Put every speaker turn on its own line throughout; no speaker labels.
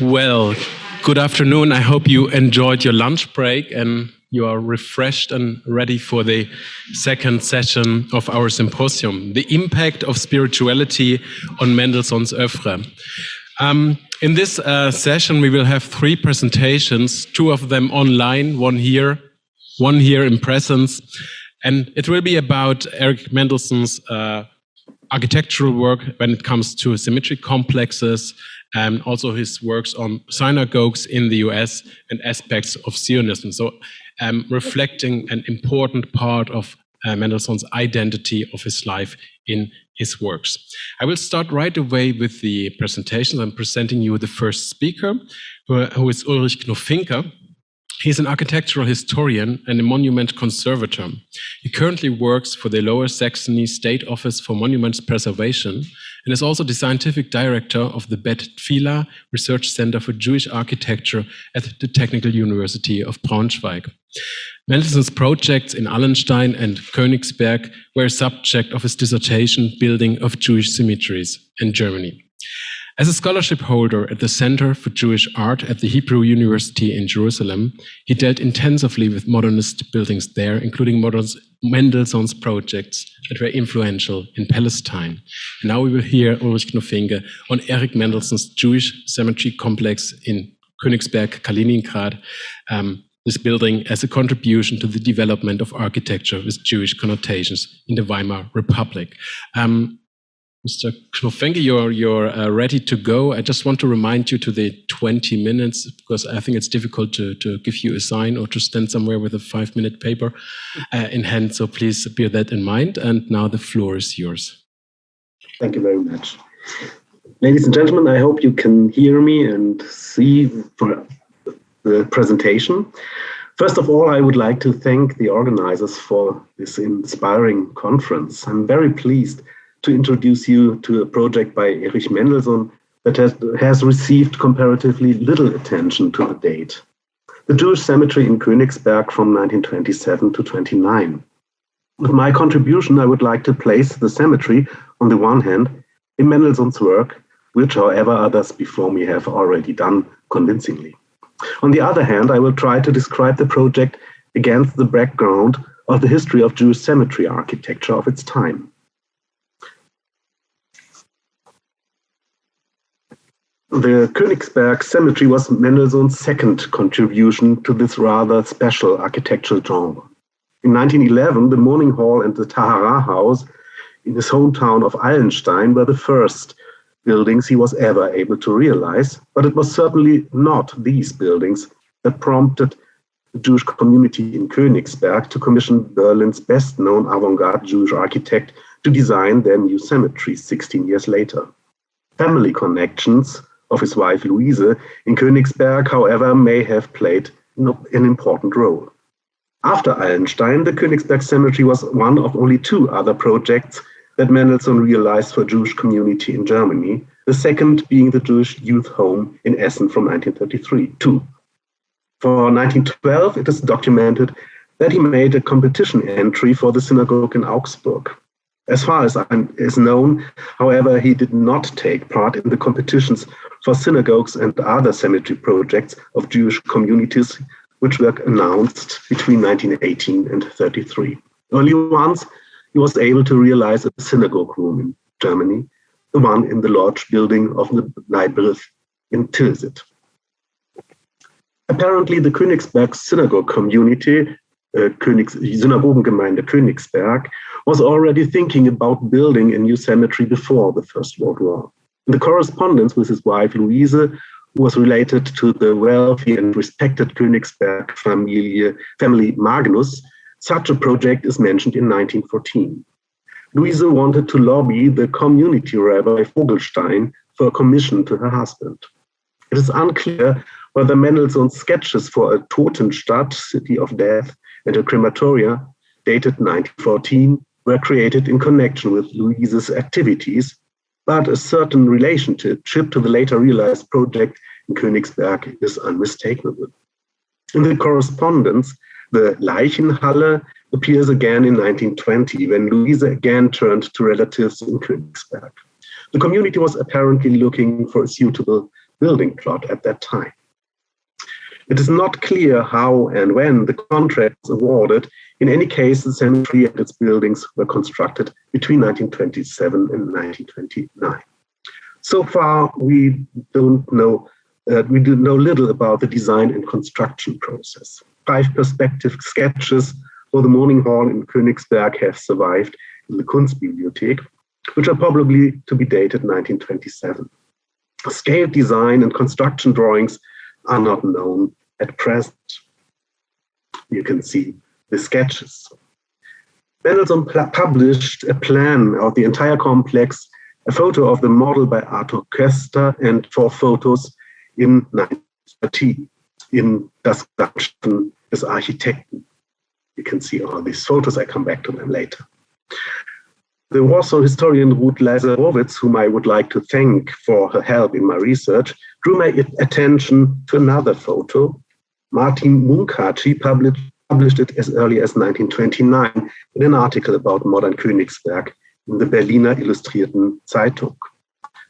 Well, good afternoon. I hope you enjoyed your lunch break and you are refreshed and ready for the second session of our symposium, The Impact of Spirituality on Mendelsohn's Oeuvre. In this session, we will have three presentations, two of them online, one here in presence. And it will be about Erich Mendelsohn's architectural work when it comes to symmetric complexes, and also his works on synagogues in the US and aspects of Zionism. So reflecting an important part of Mendelsohn's identity of his life in his works. I will start right away with the presentations. I'm presenting you the first speaker, who is Ulrich Knufinke. He's an architectural historian and a monument conservator. He currently works for the Lower Saxony State Office for Monuments Preservation and is also the scientific director of the Bet Tfila Research Center for Jewish Architecture at the Technical University of Braunschweig. Mendelsohn's projects in Allenstein and Koenigsberg were a subject of his dissertation, Building of Jewish Symmetries in Germany. As a scholarship holder at the Center for Jewish Art at the Hebrew University in Jerusalem, he dealt intensively with modernist buildings there, including Mendelsohn's projects that were influential in Palestine. And now we will hear Ulrich Knufinke on Erich Mendelsohn's Jewish cemetery complex in Koenigsberg, Kaliningrad, this building as a contribution to the development of architecture with Jewish connotations in the Weimar Republic. Mr. Knufinke, you're ready to go. I just want to remind you to the 20 minutes, because I think it's difficult to give you a sign or to stand somewhere with a 5-minute paper in hand. So please bear that in mind. And now the floor is yours.
Thank you very much. Ladies and gentlemen, I hope you can hear me and see for the presentation. First of all, I would like to thank the organizers for this inspiring conference. I'm very pleased to introduce you to a project by Erich Mendelsohn that has received comparatively little attention to the date. The Jewish cemetery in Koenigsberg from 1927 to 29. With my contribution, I would like to place the cemetery, on the one hand, in Mendelsohn's work, which, however, others before me have already done convincingly. On the other hand, I will try to describe the project against the background of the history of Jewish cemetery architecture of its time. The Koenigsberg Cemetery was Mendelsohn's second contribution to this rather special architectural genre. In 1911, the Mourning Hall and the Tahara House in his hometown of Allenstein were the first buildings he was ever able to realize, but it was certainly not these buildings that prompted the Jewish community in Koenigsberg to commission Berlin's best-known avant-garde Jewish architect to design their new cemetery 16 years later. Family connections of his wife Louise in Königsberg, however, may have played an important role. After Allenstein, the Königsberg Cemetery was one of only two other projects that Mendelssohn realized for Jewish community in Germany, the second being the Jewish Youth Home in Essen from 1933 too. For 1912, it is documented that he made a competition entry for the synagogue in Augsburg. As far as is known, however, he did not take part in the competitions for synagogues and other cemetery projects of Jewish communities, which were announced between 1918 and 1933. Only once he was able to realize a synagogue room in Germany, the one in the large building of the Leibbrith in Tilsit. Apparently, the Königsberg synagogue community, Synagogengemeinde Königsberg, was already thinking about building a new cemetery before the First World War. In the correspondence with his wife Louise, who was related to the wealthy and respected Königsberg family Magnus, such a project is mentioned in 1914. Louise wanted to lobby the community rabbi Vogelstein for a commission to her husband. It is unclear whether Mendelssohn's sketches for a Totenstadt, city of death, and a crematoria, dated 1914, were created in connection with Louise's activities, but a certain relationship to the later realized project in Königsberg is unmistakable. In the correspondence, the Leichenhalle appears again in 1920, when Louise again turned to relatives in Königsberg. The community was apparently looking for a suitable building plot at that time. It is not clear how and when the contract was awarded. In any case, the cemetery and its buildings were constructed between 1927 and 1929. So far, we do know little about the design and construction process. 5 perspective sketches for the mourning hall in Koenigsberg have survived in the Kunstbibliothek, which are probably to be dated 1927. Scale design and construction drawings are not known at present. You can see the sketches. Mendelsohn published a plan of the entire complex, a photo of the model by Arthur Köster, and 4 photos in 1930 in Das Ganzen des Architekten. You can see all these photos. I come back to them later. The Warsaw historian Ruth Lazarowicz, whom I would like to thank for her help in my research, drew my attention to another photo. Martin Munkaci published it as early as 1929 in an article about modern Königsberg in the Berliner Illustrierten Zeitung.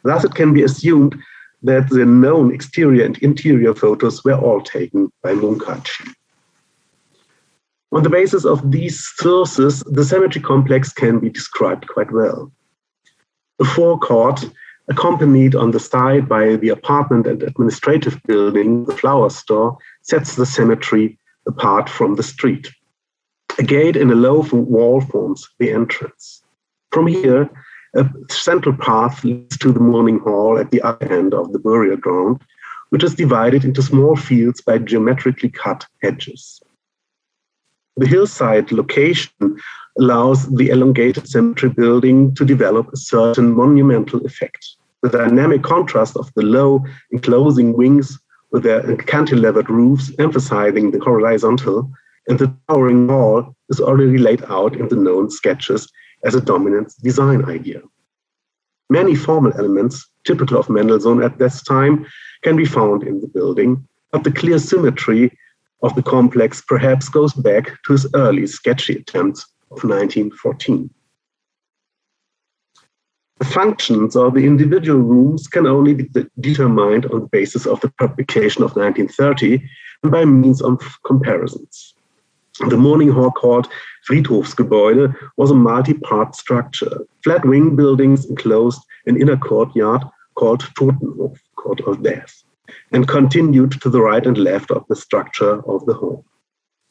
Thus, it can be assumed that the known exterior and interior photos were all taken by Munkaci. On the basis of these sources, the cemetery complex can be described quite well. The forecourt, accompanied on the side by the apartment and administrative building, the flower store, sets the cemetery apart from the street. A gate in a low wall forms the entrance. From here, a central path leads to the mourning hall at the other end of the burial ground, which is divided into small fields by geometrically cut hedges. The hillside location allows the elongated cemetery building to develop a certain monumental effect. The dynamic contrast of the low enclosing wings with their cantilevered roofs emphasizing the horizontal, and the towering wall is already laid out in the known sketches as a dominant design idea. Many formal elements, typical of Mendelssohn at this time, can be found in the building, but the clear symmetry of the complex perhaps goes back to his early sketchy attempts of 1914. The functions of the individual rooms can only be determined on the basis of the publication of 1930 and by means of comparisons. The mourning hall called Friedhofsgebäude was a multi-part structure. Flat wing buildings enclosed an inner courtyard called Totenhof, court of death, and continued to the right and left of the structure of the hall.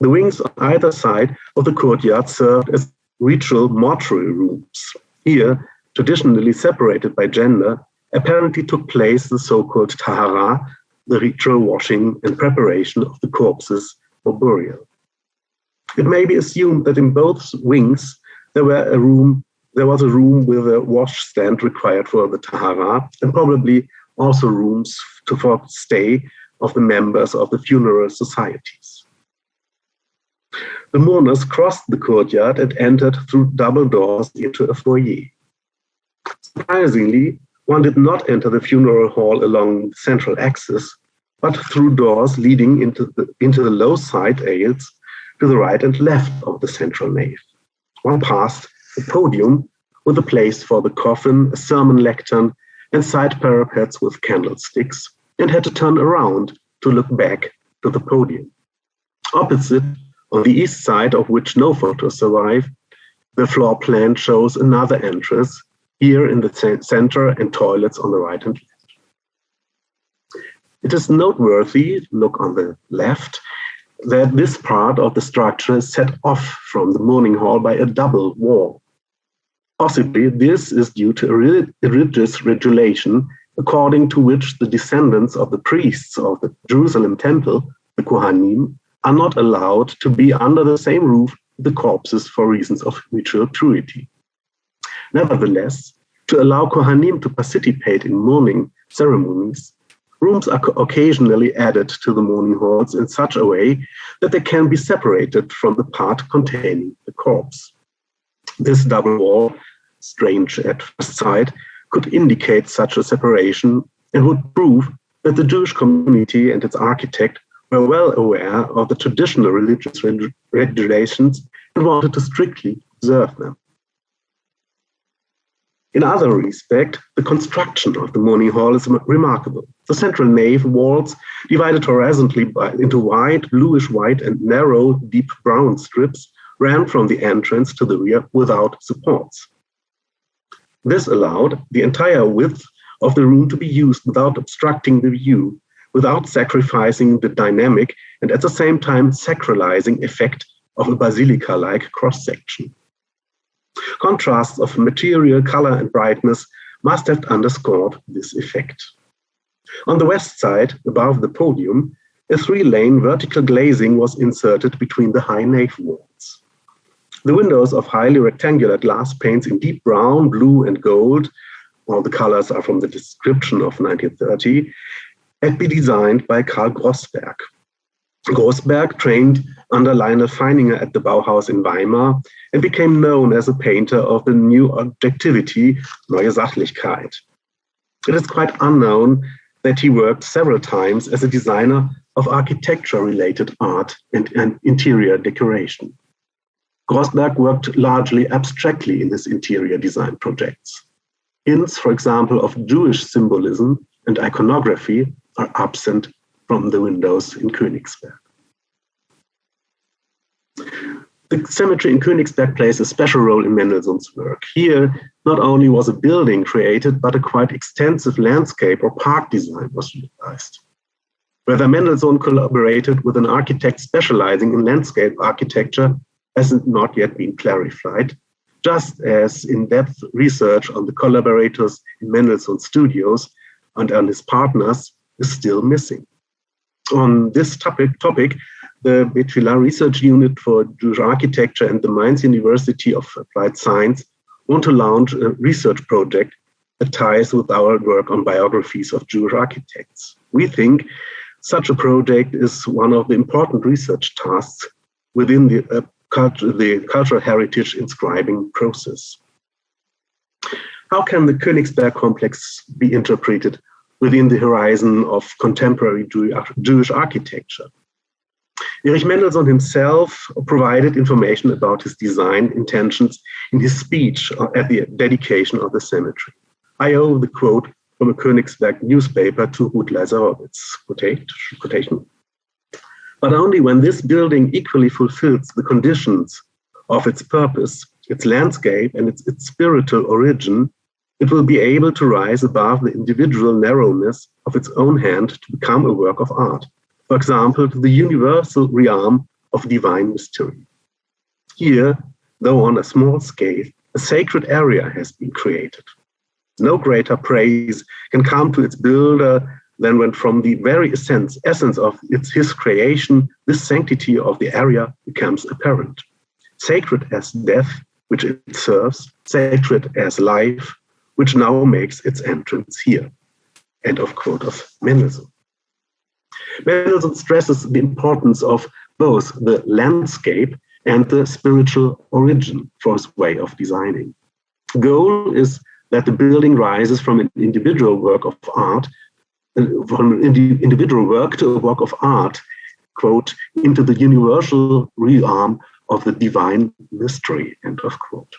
The wings on either side of the courtyard served as ritual mortuary rooms. Here, traditionally separated by gender, apparently took place the so-called tahara, the ritual washing and preparation of the corpses for burial. It may be assumed that in both wings there was a room with a washstand required for the tahara, and probably also rooms for stay of the members of the funeral societies. The mourners crossed the courtyard and entered through double doors into a foyer. Surprisingly, one did not enter the funeral hall along the central axis, but through doors leading into the low side aisles to the right and left of the central nave. One passed the podium with a place for the coffin, a sermon lectern, and side parapets with candlesticks, and had to turn around to look back to the podium. Opposite, on the east side, of which no photos survive, the floor plan shows another entrance, here in the center, and toilets on the right and left. It is noteworthy, look on the left, that this part of the structure is set off from the mourning hall by a double wall. Possibly this is due to a religious regulation according to which the descendants of the priests of the Jerusalem temple, the Kohanim, are not allowed to be under the same roof with the corpses for reasons of ritual purity. Nevertheless, to allow Kohanim to participate in mourning ceremonies, rooms are occasionally added to the mourning halls in such a way that they can be separated from the part containing the corpse. This double wall, strange at first sight, could indicate such a separation and would prove that the Jewish community and its architect were well aware of the traditional religious regulations and wanted to strictly observe them. In other respect, the construction of the morning hall is remarkable. The central nave walls, divided horizontally into wide, bluish-white and narrow, deep brown strips, ran from the entrance to the rear without supports. This allowed the entire width of the room to be used without obstructing the view, without sacrificing the dynamic and at the same time sacralizing effect of a basilica-like cross-section. Contrasts of material, color, and brightness must have underscored this effect. On the west side, above the podium, a 3-lane vertical glazing was inserted between the high nave walls. The windows of highly rectangular glass panes in deep brown, blue, and gold, all the colors are from the description of 1930, had been designed by Karl Grossberg. Grossberg trained under Lionel Feininger at the Bauhaus in Weimar and became known as a painter of the new objectivity, neue Sachlichkeit. It is quite unknown that he worked several times as a designer of architecture-related art and interior decoration. Grossberg worked largely abstractly in his interior design projects. Hints, for example, of Jewish symbolism and iconography are absent from the windows in Koenigsberg. The cemetery in Koenigsberg plays a special role in Mendelsohn's work. Here, not only was a building created, but a quite extensive landscape or park design was utilized. Whether Mendelsohn collaborated with an architect specializing in landscape architecture has not yet been clarified, just as in-depth research on the collaborators in Mendelsohn studios and on his partners is still missing. On this topic, the Betwila Research Unit for Jewish Architecture and the Mainz University of Applied Science want to launch a research project that ties with our work on biographies of Jewish architects. We think such a project is one of the important research tasks within the cultural heritage inscribing process. How can the Koenigsberg complex be interpreted within the horizon of contemporary Jewish architecture? Erich Mendelsohn himself provided information about his design intentions in his speech at the dedication of the cemetery. I owe the quote from a Koenigsberg newspaper to Ruth Leiserowitz, quotation. But only when this building equally fulfills the conditions of its purpose, its landscape, and its spiritual origin, it will be able to rise above the individual narrowness of its own hand to become a work of art. For example, to the universal realm of divine mystery. Here, though on a small scale, a sacred area has been created. No greater praise can come to its builder than when from the very essence of his creation, this sanctity of the area becomes apparent. Sacred as death, which it serves, sacred as life, which now makes its entrance here. End of quote of Mendelsohn. Mendelsohn stresses the importance of both the landscape and the spiritual origin for his way of designing. The goal is that the building rises from an individual work of art, from an individual work to a work of art, quote, into the universal realm of the divine mystery, end of quote.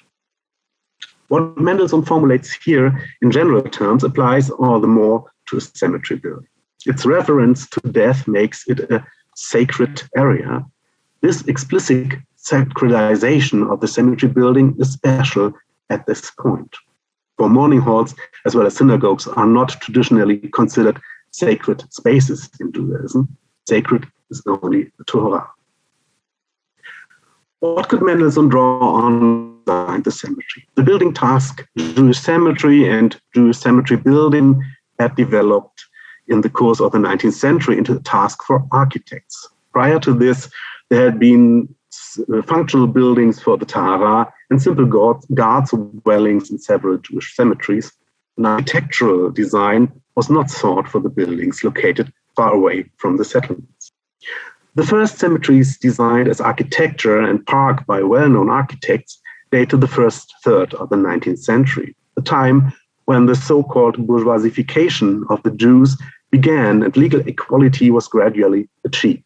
What Mendelsohn formulates here in general terms applies all the more to a cemetery building. Its reference to death makes it a sacred area. This explicit sacralization of the cemetery building is special at this point. For mourning halls, as well as synagogues, are not traditionally considered sacred spaces in Judaism. Sacred is only the Torah. What could Mendelsohn draw on behind the cemetery? The building task, Jewish cemetery and Jewish cemetery building, had developed in the course of the 19th century into a task for architects. Prior to this, there had been functional buildings for the Tahara and simple guards dwellings in several Jewish cemeteries. An architectural design was not sought for the buildings located far away from the settlements. The first cemeteries designed as architecture and park by well-known architects date to the first third of the 19th century, the time when the so-called bourgeoisification of the Jews began and legal equality was gradually achieved.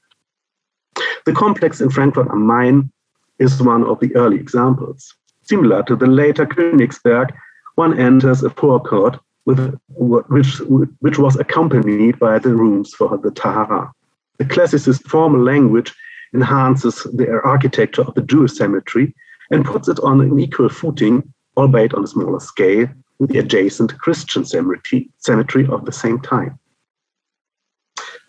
The complex in Frankfurt am Main is one of the early examples. Similar to the later Koenigsberg, one enters a forecourt which was accompanied by the rooms for the Tahara. The classicist formal language enhances the architecture of the Jewish cemetery and puts it on an equal footing, albeit on a smaller scale, with the adjacent Christian cemetery of the same time.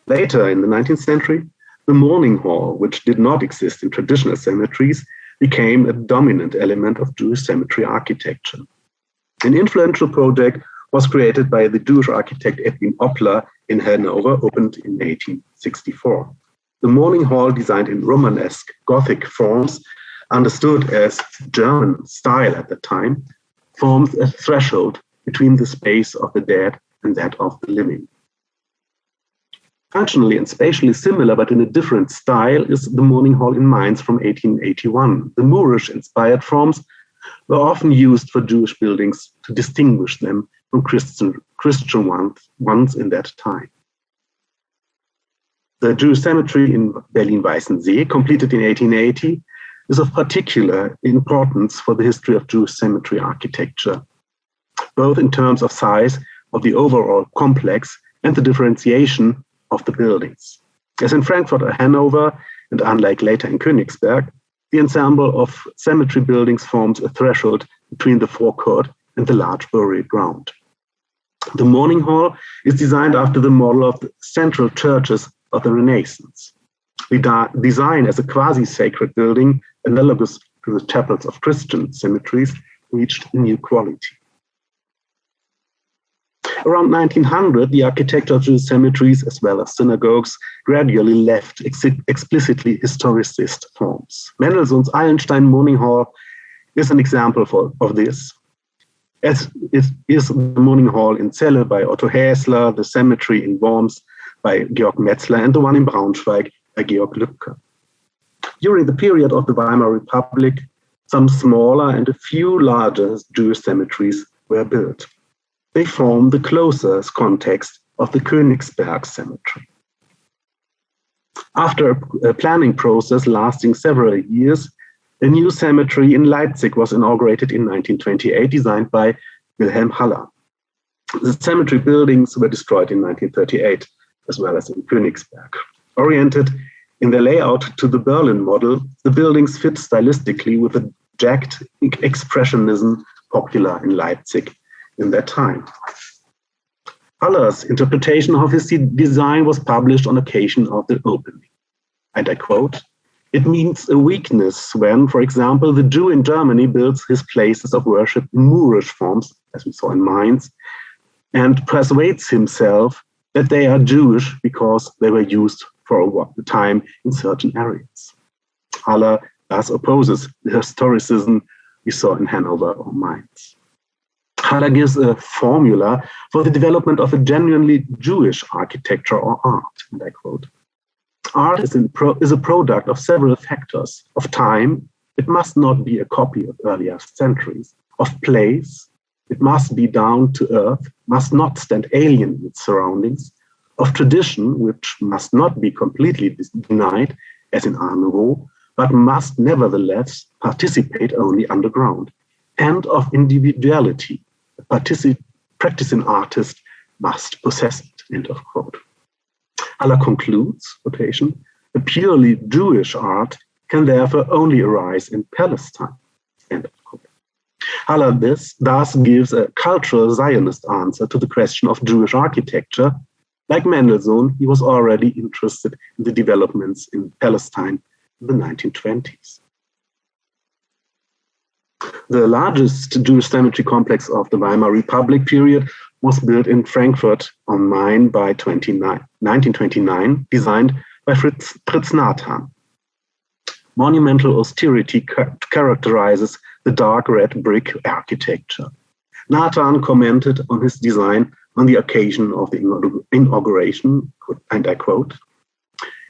Later in the 19th century, the mourning hall, which did not exist in traditional cemeteries, became a dominant element of Jewish cemetery architecture. An influential project was created by the Jewish architect Edwin Oppler in Hanover, opened in 1864. The mourning hall, designed in Romanesque Gothic forms, understood as German style at the time, forms a threshold between the space of the dead and that of the living. Functionally and spatially similar, but in a different style, is the mourning hall in Mainz from 1881. The Moorish-inspired forms were often used for Jewish buildings to distinguish them from Christian ones in that time. The Jewish cemetery in Berlin-Weißensee, completed in 1880, is of particular importance for the history of Jewish cemetery architecture, both in terms of size of the overall complex and the differentiation of the buildings. As in Frankfurt or Hanover, and unlike later in Koenigsberg, the ensemble of cemetery buildings forms a threshold between the forecourt and the large burial ground. The mourning hall is designed after the model of the central churches of the Renaissance. The design as a quasi-sacred building, analogous to the chapels of Christian cemeteries, reached a new quality. Around 1900, the architecture of Jewish cemeteries, as well as synagogues, gradually left explicitly historicist forms. Mendelsohn's Eilenstein Mourning Hall is an example of this, as it is the mourning hall in Celle by Otto Häsler, the cemetery in Worms by Georg Metzler, and the one in Braunschweig by Georg Lübke. During the period of the Weimar Republic, some smaller and a few larger Jewish cemeteries were built. They form the closest context of the Koenigsberg cemetery. After a planning process lasting several years, a new cemetery in Leipzig was inaugurated in 1928, designed by Wilhelm Haller. The cemetery buildings were destroyed in 1938, as well as in Koenigsberg. Oriented in their layout to the Berlin model, the buildings fit stylistically with the jagged expressionism popular in Leipzig in that time. Haller's interpretation of his design was published on occasion of the opening. And I quote, "It means a weakness when, for example, the Jew in Germany builds his places of worship in Moorish forms, as we saw in Mainz, and persuades himself that they are Jewish because they were used for a time in certain areas." Haller thus opposes the historicism we saw in Hanover or Mainz. Haller gives a formula for the development of a genuinely Jewish architecture or art, and I quote, "Art is a product of several factors: of time, it must not be a copy of earlier centuries; of place, it must be down to earth, must not stand alien in its surroundings; of tradition, which must not be completely denied, as in Art Nouveau, but must nevertheless participate only underground; and of individuality. A practicing artist must possess it," end of quote. Haller concludes, quotation, "A purely Jewish art can therefore only arise in Palestine," end of quote. Haller thus gives a cultural Zionist answer to the question of Jewish architecture. Like Mendelsohn, he was already interested in the developments in Palestine in the 1920s. The largest Jewish cemetery complex of the Weimar Republic period was built in Frankfurt am Main by 1929, designed by Fritz Nathan. Monumental austerity characterizes the dark red brick architecture. Nathan commented on his design on the occasion of the inauguration, and I quote,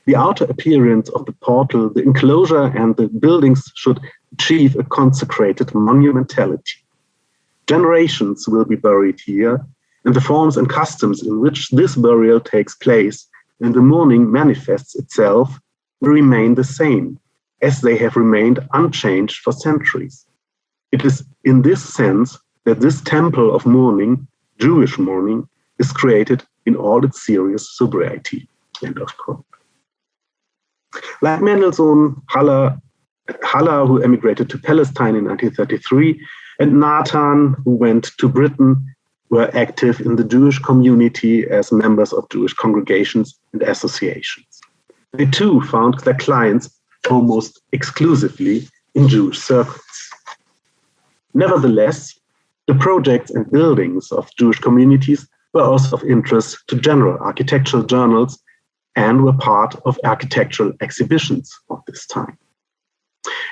"The outer appearance of the portal, the enclosure, and the buildings should achieve a consecrated monumentality. Generations will be buried here, and the forms and customs in which this burial takes place and the mourning manifests itself will remain the same, as they have remained unchanged for centuries. It is in this sense that this temple of mourning, Jewish mourning, is created in all its serious sobriety. End of quote. Like Mendelsohn, Haller, who emigrated to Palestine in 1933, and Nathan, who went to Britain, were active in the Jewish community as members of Jewish congregations and associations. They too found their clients almost exclusively in Jewish circles. Nevertheless, the projects and buildings of Jewish communities were also of interest to general architectural journals and were part of architectural exhibitions of this time.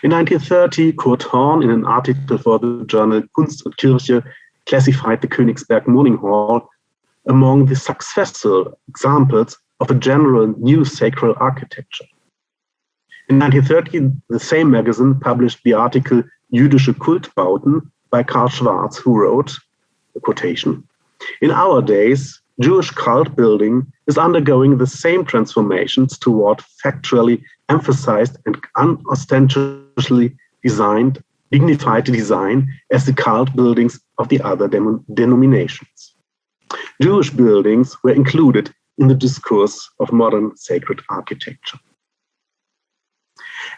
In 1930, Kurt Horn, in an article for the journal Kunst und Kirche, classified the Koenigsberg Mourning Hall among the successful examples of a general new sacral architecture. In 1930, the same magazine published the article Jüdische Kultbauten by Karl Schwarz, who wrote, a quotation, "In our days, Jewish cult building is undergoing the same transformations toward factually emphasized and unostentatiously designed, dignified design as the cult buildings of the other denominations. Jewish buildings were included in the discourse of modern sacred architecture."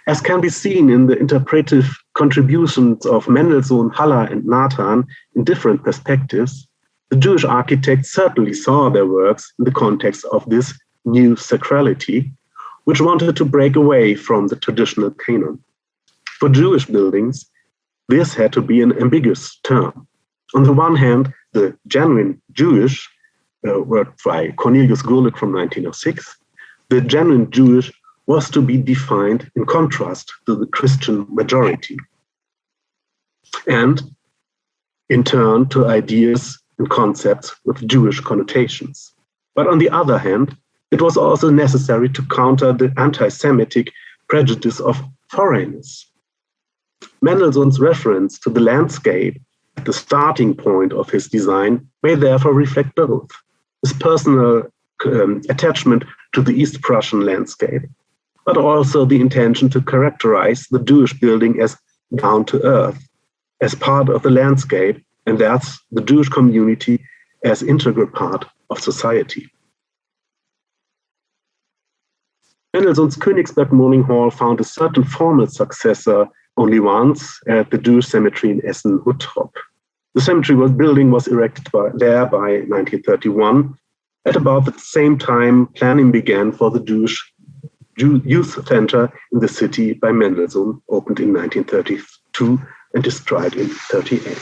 As can be seen in the interpretive contributions of Mendelsohn, Haller, and Nathan in different perspectives, the Jewish architects certainly saw their works in the context of this new sacrality, which wanted to break away from the traditional canon. For Jewish buildings, this had to be an ambiguous term. On the one hand, the genuine Jewish, word by Cornelius Gurlitt from 1906, the genuine Jewish was to be defined in contrast to the Christian majority, and in turn to ideas and concepts with Jewish connotations. But on the other hand, it was also necessary to counter the anti-Semitic prejudice of foreigners. Mendelssohn's reference to the landscape at the starting point of his design may therefore reflect both his personal attachment to the East Prussian landscape, but also the intention to characterize the Jewish building as down to earth, as part of the landscape, and thus the Jewish community as integral part of society. Mendelssohn's Koenigsberg Mourning Hall found a certain formal successor only once at the Jewish cemetery in Essen-Huttrop. The cemetery building was erected there by 1931. At about the same time, planning began for the Jewish Youth Center in the city by Mendelssohn, opened in 1932 and destroyed in 1938.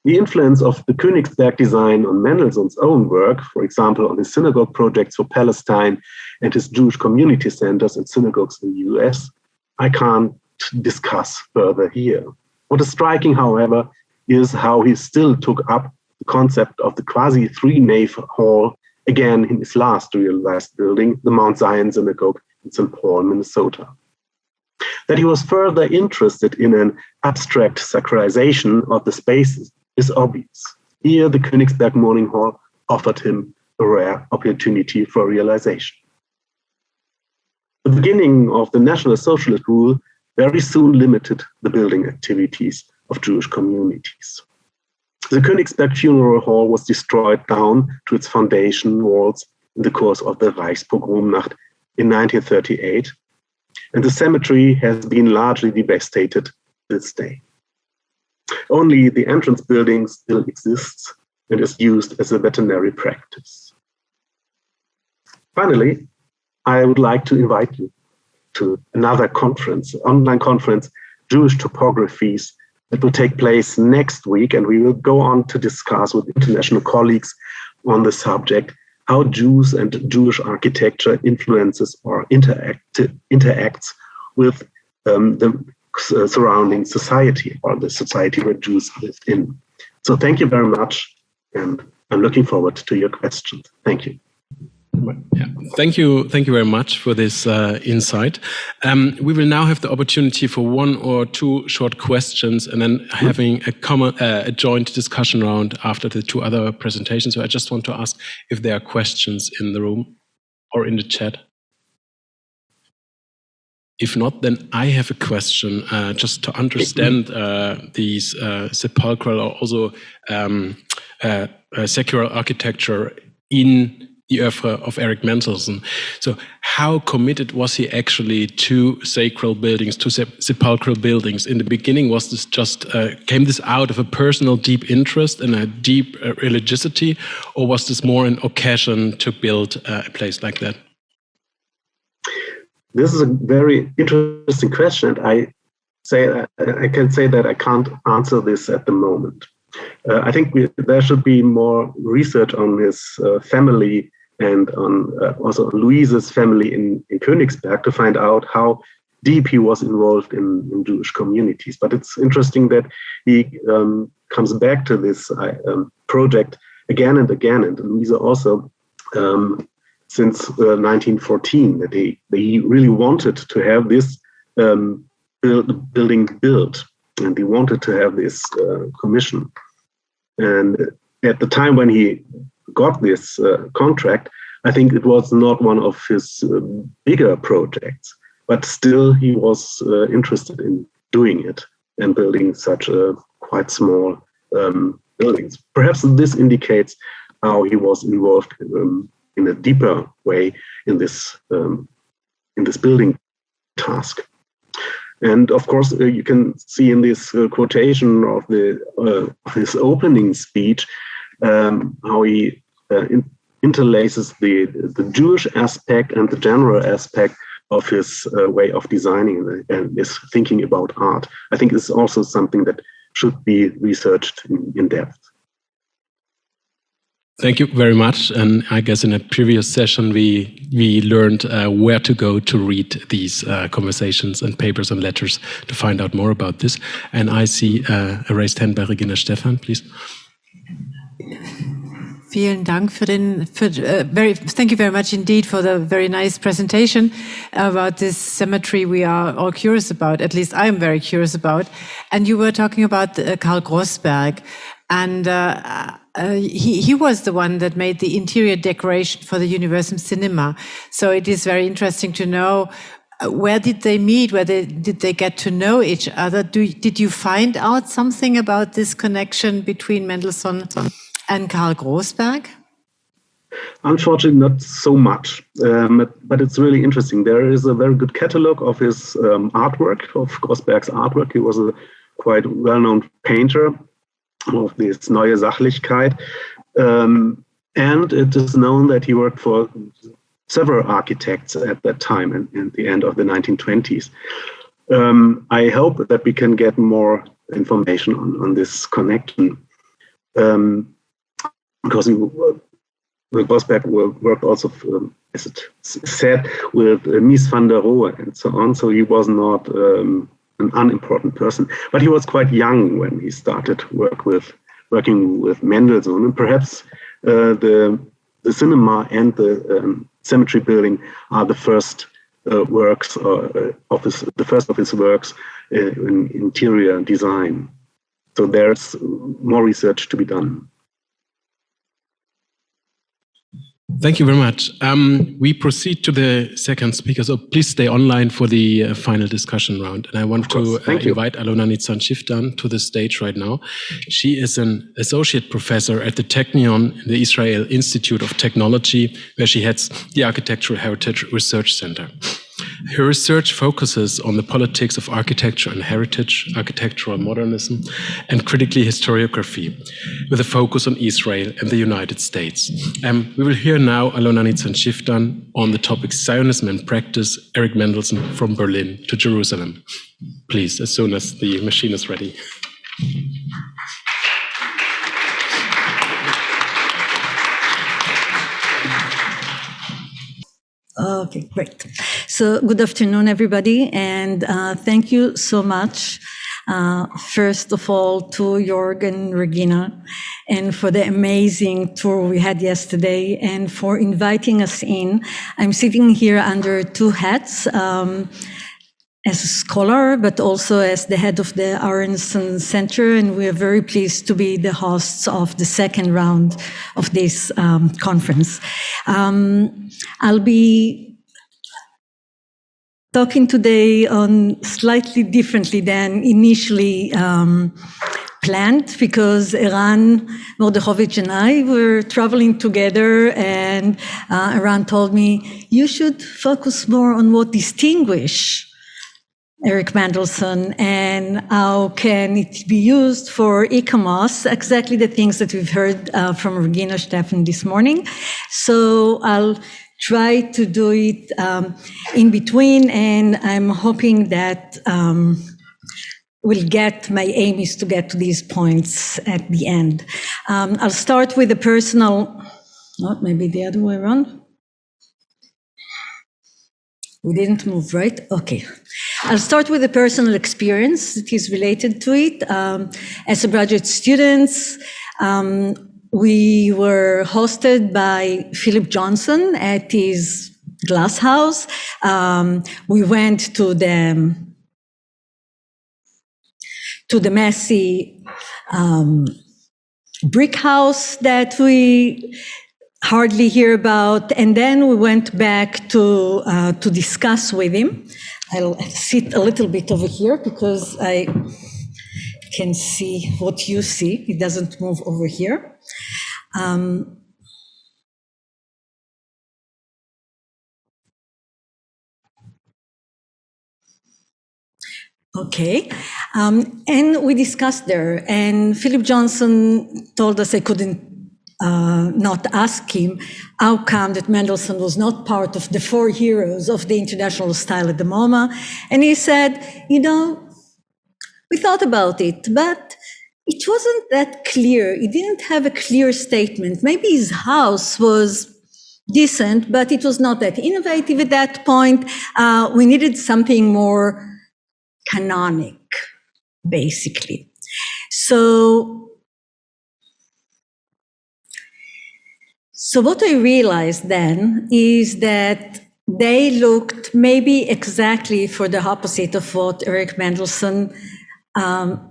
The influence of the Koenigsberg design on Mendelssohn's own work, for example, on his synagogue projects for Palestine and his Jewish community centers and synagogues in the US, I can't discuss further here. What is striking, however, is how he still took up the concept of the quasi three-nave hall again in his last realized building, the Mount Zion Synagogue in St. Paul, Minnesota. That he was further interested in an abstract sacralization of the spaces is obvious. Here, the Koenigsberg Mourning Hall offered him a rare opportunity for realization. The beginning of the National Socialist rule very soon limited the building activities of Jewish communities. The Koenigsberg Funeral Hall was destroyed down to its foundation walls in the course of the Reichspogromnacht in 1938, and the cemetery has been largely devastated to this day. Only the entrance building still exists and is used as a veterinary practice. Finally, I would like to invite you to another conference, online conference, Jewish Topographies, that will take place next week, and we will go on to discuss with international colleagues on the subject, how Jews and Jewish architecture influences or interacts with the surrounding society, or the society where Jews live in. So thank you very much, and I'm looking forward to your questions. Thank you.
Yeah. Thank you very much for this insight. We will now have the opportunity for one or two short questions, and then having a joint discussion round after the two other presentations. So I just want to ask if there are questions in the room or in the chat. If not, then I have a question just to understand these sepulchral or also secular architecture in the oeuvre of Erich Mendelsohn. So how committed was he actually to sacral buildings, to sepulchral buildings? In the beginning, was this just, came this out of a personal deep interest and a deep religiosity, or was this more an occasion to build a place like that?
This is a very interesting question. I can say that I can't answer this at the moment. I think there should be more research on his family and on also Louise's family in Koenigsberg to find out how deep he was involved in Jewish communities. But it's interesting that he comes back to this project again and again, and Louise also since 1914, that he really wanted to have this building built, and he wanted to have this commission. And at the time when he got this contract, I think it was not one of his bigger projects, but still he was interested in doing it and building such a quite small buildings. Perhaps this indicates how he was involved in a deeper way in this building task. And of course, you can see in this quotation of his opening speech how he interlaces the Jewish aspect and the general aspect of his way of designing and his thinking about art. I think it's also something that should be researched in depth.
Thank you very much. And I guess in a previous session, we learned where to go to read these conversations and papers and letters to find out more about this. And I see a raised hand by Regina Stephan, please.
Vielen Dank thank you very much indeed for the very nice presentation about this cemetery we are all curious about. At least I am very curious about. And you were talking about Karl Grossberg, and he was the one that made the interior decoration for the Universum Cinema. So it is very interesting to know where did they meet, did they get to know each other? Did you find out something about this connection between Mendelsohn and Karl Grossberg?
Unfortunately, not so much, but it's really interesting. There is a very good catalog of his artwork, of Grossberg's artwork. He was a quite well-known painter of this Neue Sachlichkeit. And it is known that he worked for several architects at that time and the end of the 1920s. I hope that we can get more information on this connection. Because Grossberg worked also, as it said, with Mies van der Rohe and so on. So he was not an unimportant person, but he was quite young when he started working with Mendelssohn, and perhaps the cinema and the cemetery building are the first works of his works in interior design. So there's more research to be done.
Thank you very much. We proceed to the second speaker, so please stay online for the final discussion round. And I want to invite Alona Nitzan Shiftan to the stage right now. She is an associate professor at the Technion, the Israel Institute of Technology, where she heads the Architectural Heritage Research Center. Her research focuses on the politics of architecture and heritage, architectural modernism, and critically historiography, with a focus on Israel and the United States. We will hear now Alona Nitzan Shiftan on the topic Zionism and Practice, Erich Mendelsohn from Berlin to Jerusalem. Please, as soon as the machine is ready.
Okay, great. So good afternoon, everybody, and thank you so much, first of all, to Jörg and Regina, and for the amazing tour we had yesterday, and for inviting us in. I'm sitting here under two hats, as a scholar, but also as the head of the Aronson Center, and we are very pleased to be the hosts of the second round of this conference. I'll be talking today on slightly differently than initially planned, because Eran Mordechovich and I were traveling together, and Eran told me, you should focus more on what distinguishes Erich Mendelsohn and how can it be used for ICOMOS, exactly the things that we've heard from Regina Steffen this morning. So I'll try to do it in between, and I'm hoping that my aim is to get to these points at the end. I'll start with a personal, maybe the other way around. We didn't move, right? Okay. I'll start with a personal experience that is related to it. As a graduate students, we were hosted by Philip Johnson at his glass house. We went to the messy brick house that we hardly hear about, and then we went back to discuss with him. I'll sit a little bit over here because I can see what you see. It doesn't move over here. Okay, and we discussed there, and Philip Johnson told us I couldn't not ask him how come that Mendelssohn was not part of the four heroes of the international style at the MoMA. And he said, we thought about it, but it wasn't that clear. He didn't have a clear statement. Maybe his house was decent, but it was not that innovative at that point. We needed something more canonic, basically. So what I realized then is that they looked maybe exactly for the opposite of what Erich Mendelsohn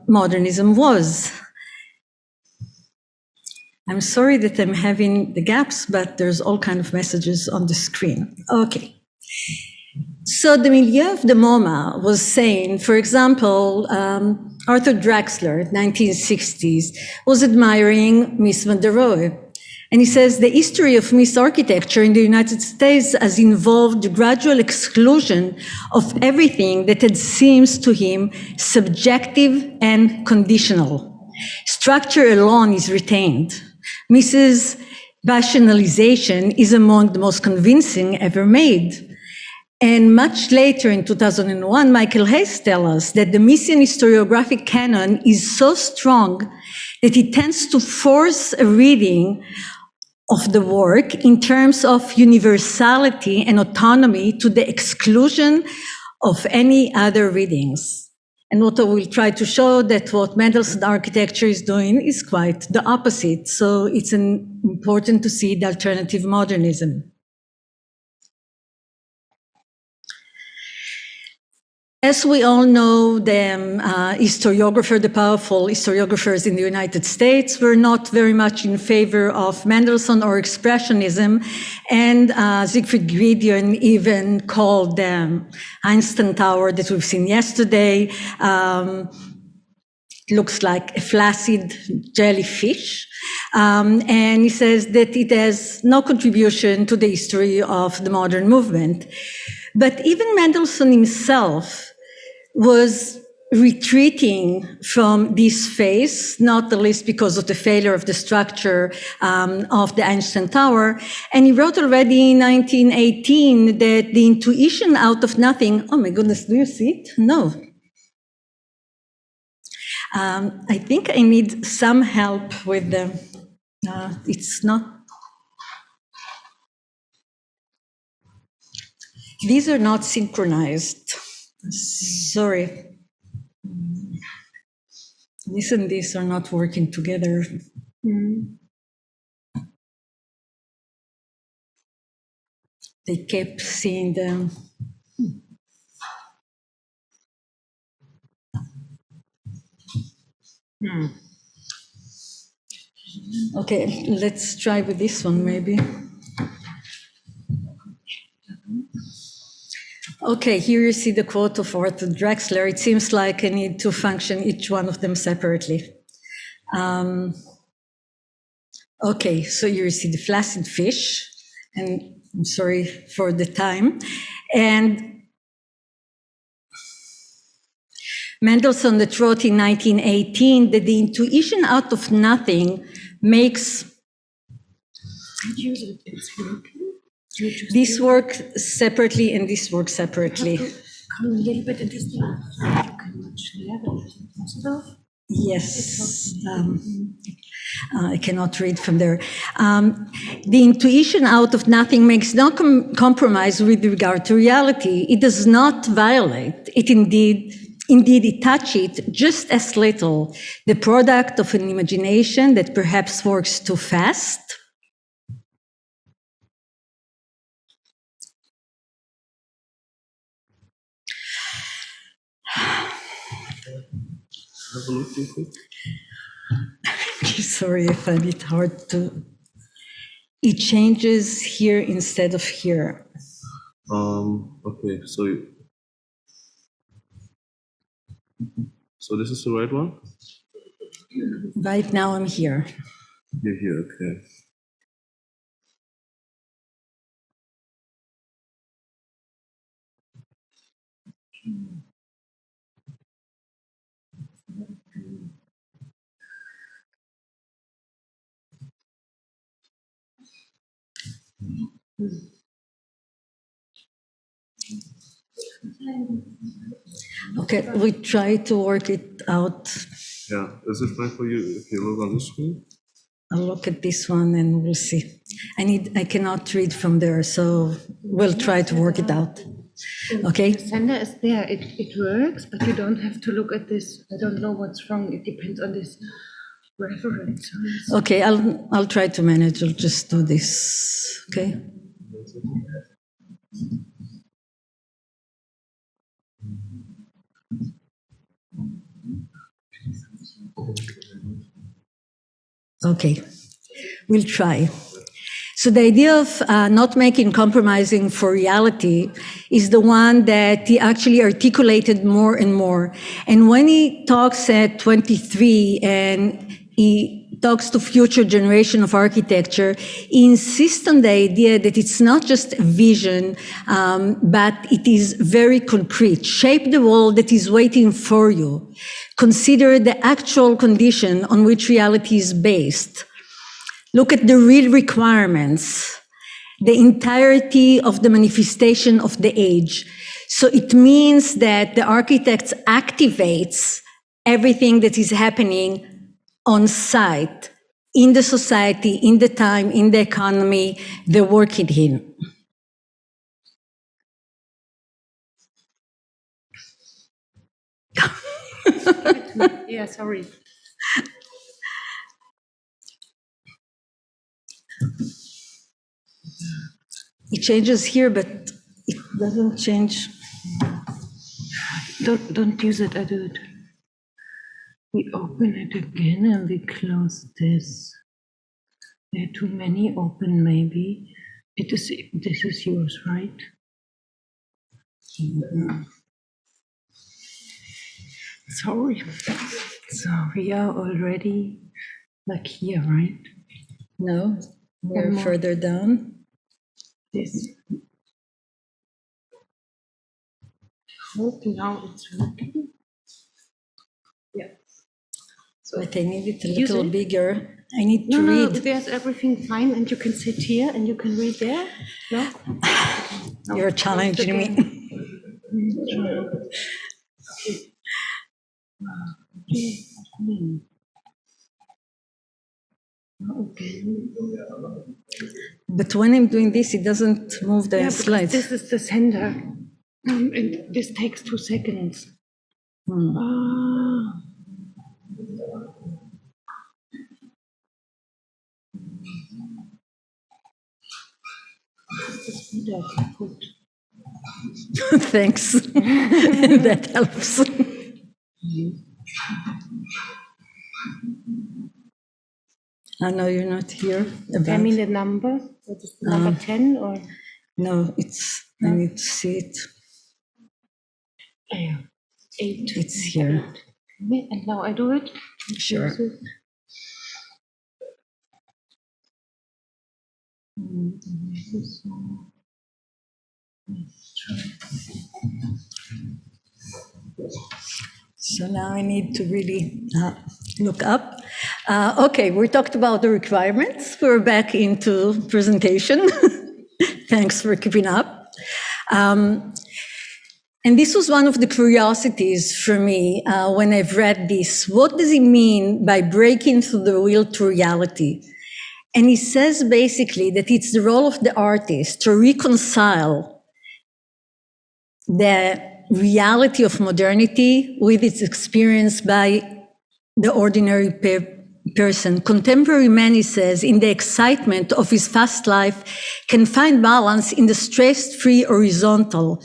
modernism was. I'm sorry that I'm having the gaps, but there's all kinds of messages on the screen. Okay. So the milieu of the MoMA was saying, for example, Arthur Drexler, 1960s, was admiring Mies van der Rohe. And he says, the history of Mies architecture in the United States has involved the gradual exclusion of everything that had seems to him subjective and conditional. Structure alone is retained. Mies's rationalization is among the most convincing ever made. And much later in 2001, Michael Hayes tells us that the Miesian historiographic canon is so strong that it tends to force a reading of the work in terms of universality and autonomy to the exclusion of any other readings. And what I will try to show that what Mendelssohn architecture is doing is quite the opposite. So it's important to see the alternative modernism. As we all know, the powerful historiographers in the United States were not very much in favor of Mendelssohn or Expressionism, and Siegfried Gwydion even called the Einstein Tower that we've seen yesterday, looks like a flaccid jellyfish. And he says that it has no contribution to the history of the modern movement. But even Mendelssohn himself was retreating from this phase, not the least because of the failure of the structure of the Einstein Tower. And he wrote already in 1918 that the intuition out of nothing, oh my goodness, do you see it? No. I think I need some help with the, it's not. These are not synchronized. Sorry. This and this are not working together. They kept seeing them. Okay, let's try with this one maybe. Okay, here you see the quote of Arthur Drexler. It seems like I need to function each one of them separately. Okay, so you see the flaccid fish, and I'm sorry for the time. And Mendelsohn that wrote in 1918 that the intuition out of nothing makes this work separately and this work separately.
Come a little bit into the. You can much level.
Yes, I cannot read from there. The intuition out of nothing makes no compromise with regard to reality. It does not violate. It indeed it touches it just as little. The product of an imagination that perhaps works too fast. Sorry, I find it hard to. It changes here instead of here.
Okay, so this is the right one?
Right now I'm here.
You're here, okay.
Okay, we try to work it out.
Yeah, is it fine for you if you look on this screen?
I'll look at this one and we'll see. I cannot read from there, so we'll try to work it out. Okay?
The sender is there. It works, but you don't have to look at this. I don't know what's wrong. It depends on this reference.
Okay, I'll try to manage. I'll just do this. Okay? Okay, we'll try. So the idea of not making compromising for reality is the one that he actually articulated more and more. And when he talks at 23 and he talks to future generation of architecture, he insists on the idea that it's not just a vision, but it is very concrete. Shape the world that is waiting for you. Consider the actual condition on which reality is based. Look at the real requirements, the entirety of the manifestation of the age. So it means that the architect activates everything that is happening on site, in the society, in the time, in the economy, they're working in.
Yeah, sorry.
It changes here, but it doesn't change.
Don't use it. I do it. We open it again and we close this. There are too many open, maybe. This is yours, right? Sorry. So we are already like here, right?
No, we're further down.
This. Hope now it's working. Yeah.
But I need it a little bigger. I need to
No,
read.
there's everything fine, and you can sit here and you can read there. No?
You're challenging me.
Okay.
But when I'm doing this, it doesn't move the slides.
This is the sender, and this takes 2 seconds.
Thanks. That helps. I know you're not here.
I mean the number? What is the number 10 or?
No, I need to see it.
Yeah. 8.
It's here.
And now I do it?
Sure. So now I need to really look up. Okay, we talked about the requirements. We're back into presentation. Thanks for keeping up. And this was one of the curiosities for me when I've read this. What does it mean by breaking through the will to reality? And he says basically that it's the role of the artist to reconcile the reality of modernity with its experience by the ordinary person. Contemporary man, he says, in the excitement of his fast life, can find balance in the stress-free horizontal.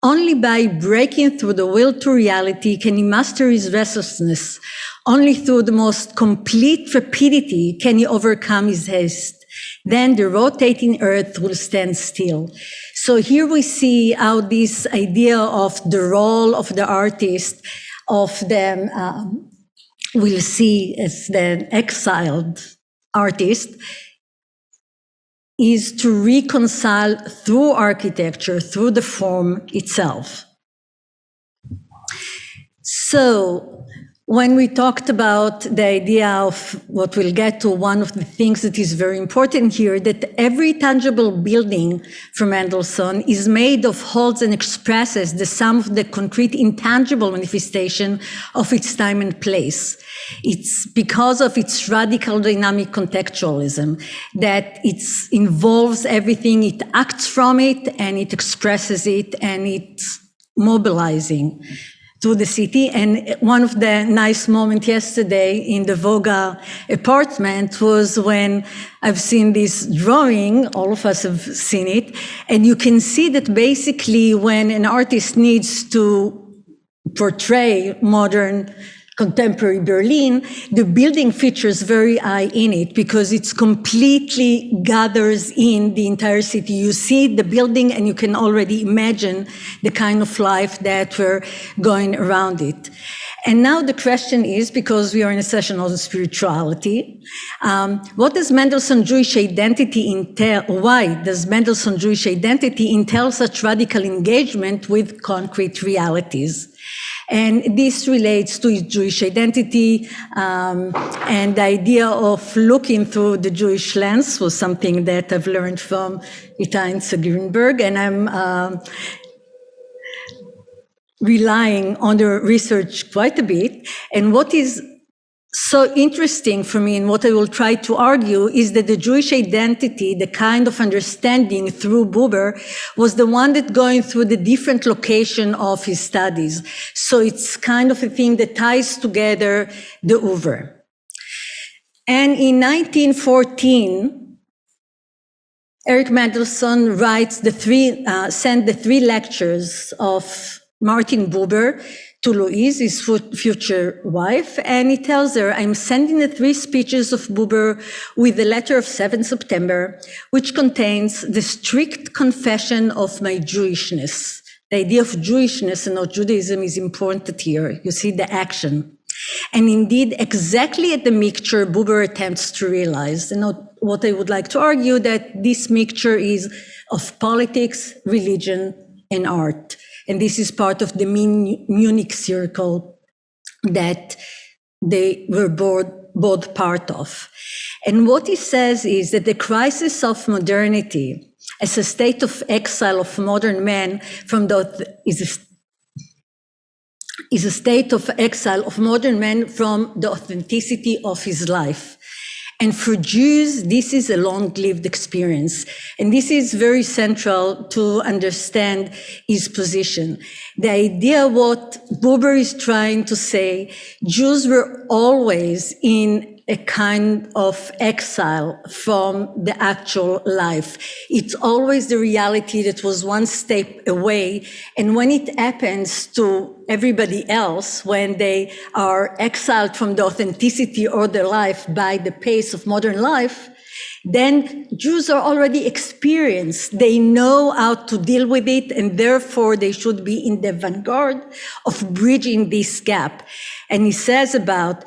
Only by breaking through the will to reality can he master his restlessness. Only through the most complete rapidity can he overcome his haste. Then the rotating earth will stand still. So here we see how this idea of the role of the artist, of them, we'll see as the exiled artist, is to reconcile through architecture, through the form itself. So when we talked about the idea of what we'll get to, one of the things that is very important here, that every tangible building for Mendelssohn is made of holds and expresses the sum of the concrete intangible manifestation of its time and place. It's because of its radical dynamic contextualism that it involves everything, it acts from it and it expresses it and it's mobilizing to the city. And one of the nice moments yesterday in the Voga apartment was when I've seen this drawing, all of us have seen it, and you can see that basically when an artist needs to portray modern contemporary Berlin, the building features very high in it because it's completely gathers in the entire city. You see the building and you can already imagine the kind of life that we're going around it. And now the question is, because we are in a session on spirituality, what does Mendelssohn Jewish identity entail? Why does Mendelssohn Jewish identity entail such radical engagement with concrete realities? And this relates to his Jewish identity, and the idea of looking through the Jewish lens was something that I've learned from Heinz Grünberg, and I'm relying on the research quite a bit. And what is so interesting for me, and what I will try to argue, is that the Jewish identity, the kind of understanding through Buber, was the one that going through the different location of his studies. So it's kind of a thing that ties together the Oeuvre. And in 1914, Erich Mendelsohn sent the 3 lectures of Martin Buber to Louise, his future wife, and he tells her, I'm sending the 3 speeches of Buber with the letter of 7 September, which contains the strict confession of my Jewishness. The idea of Jewishness and not Judaism is important here. You see the action. And indeed, exactly at the mixture Buber attempts to realize. And what I would like to argue that this mixture is of politics, religion, and art. And this is part of the Munich circle that they were both part of. And what he says is that the crisis of modernity as a state of exile of modern man is a state of exile of modern man from the authenticity of his life. And for Jews, this is a long-lived experience. And this is very central to understand his position. The idea what Buber is trying to say, Jews were always in a kind of exile from the actual life. It's always the reality that was one step away. And when it happens to everybody else, when they are exiled from the authenticity of their life by the pace of modern life, then Jews are already experienced. They know how to deal with it, and therefore they should be in the vanguard of bridging this gap. And he says but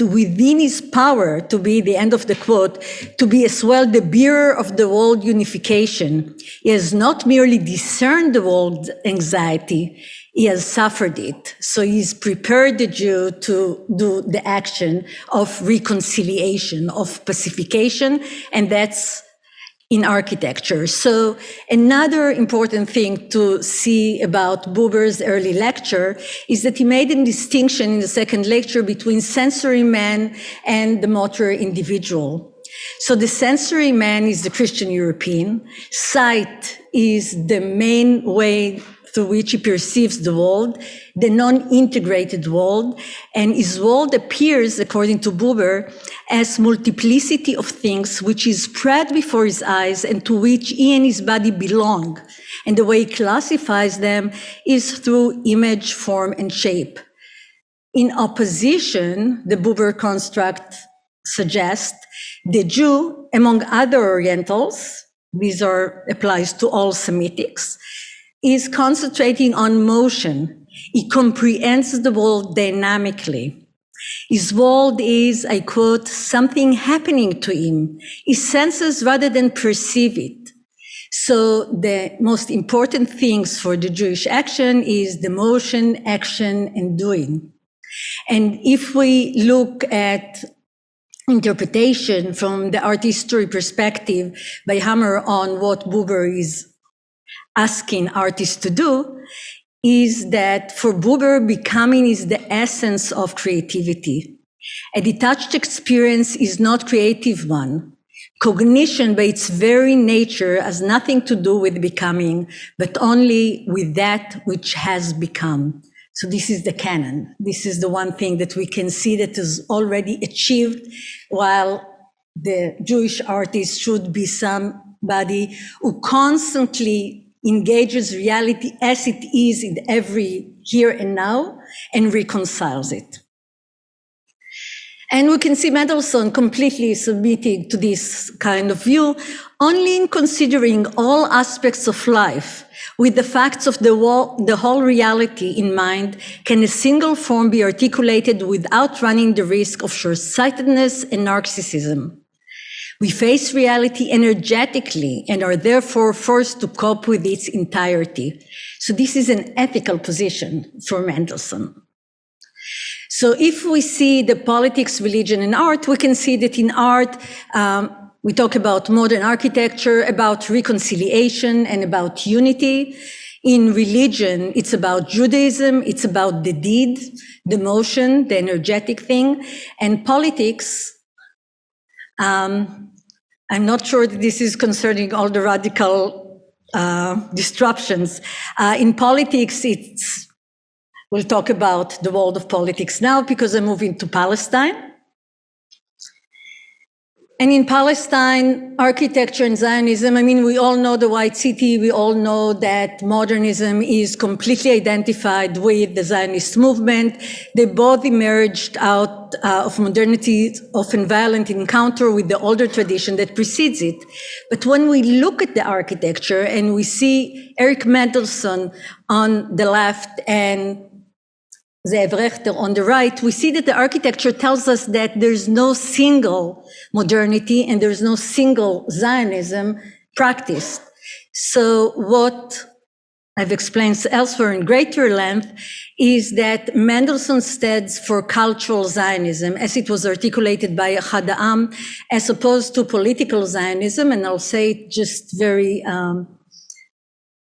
within his power to be, the end of the quote, to be as well the bearer of the world unification. He has not merely discerned the world anxiety, he has suffered it. So he's prepared the Jew to do the action of reconciliation, of pacification, and that's in architecture. So another important thing to see about Buber's early lecture is that he made a distinction in the second lecture between sensory man and the motor individual. So the sensory man is the Christian European. Sight is the main way through which he perceives the world, the non-integrated world, and his world appears, according to Buber, as multiplicity of things which is spread before his eyes and to which he and his body belong. And the way he classifies them is through image, form, and shape. In opposition, the Buber construct suggests the Jew, among other Orientals, applies to all Semitics, is concentrating on motion. He comprehends the world dynamically. His world is, I quote, something happening to him. He senses rather than perceive it. So the most important things for the Jewish action is the motion, action, and doing. And if we look at interpretation from the art history perspective by Hammer on what Buber is asking artists to do, is that for Buber, becoming is the essence of creativity. A detached experience is not creative one. Cognition by its very nature has nothing to do with becoming, but only with that which has become. So this is the canon. This is the one thing that we can see that is already achieved, while the Jewish artist should be somebody who constantly engages reality as it is in every here and now and reconciles it. And we can see Mendelssohn completely submitted to this kind of view, only in considering all aspects of life with the facts of the whole reality in mind can a single form be articulated without running the risk of short-sightedness and narcissism. We face reality energetically and are therefore forced to cope with its entirety. So this is an ethical position for Mendelssohn. So if we see the politics, religion, and art, we can see that in art, we talk about modern architecture, about reconciliation, and about unity. In religion, it's about Judaism, it's about the deed, the motion, the energetic thing. And politics, I'm not sure that this is concerning all the radical disruptions. In politics, we'll talk about the world of politics now because I'm moving to Palestine. And in Palestine, architecture and Zionism, I mean, we all know the White City. We all know that modernism is completely identified with the Zionist movement. They both emerged out of modernity, often violent encounter with the older tradition that precedes it. But when we look at the architecture and we see Erich Mendelsohn on the left and Zeev Rechter on the right, we see that the architecture tells us that there's no single modernity and there's no single Zionism practiced. So what I've explained elsewhere in greater length is that Mendelssohn stands for cultural Zionism as it was articulated by Ahad Ha'am, as opposed to political Zionism. And I'll say it just very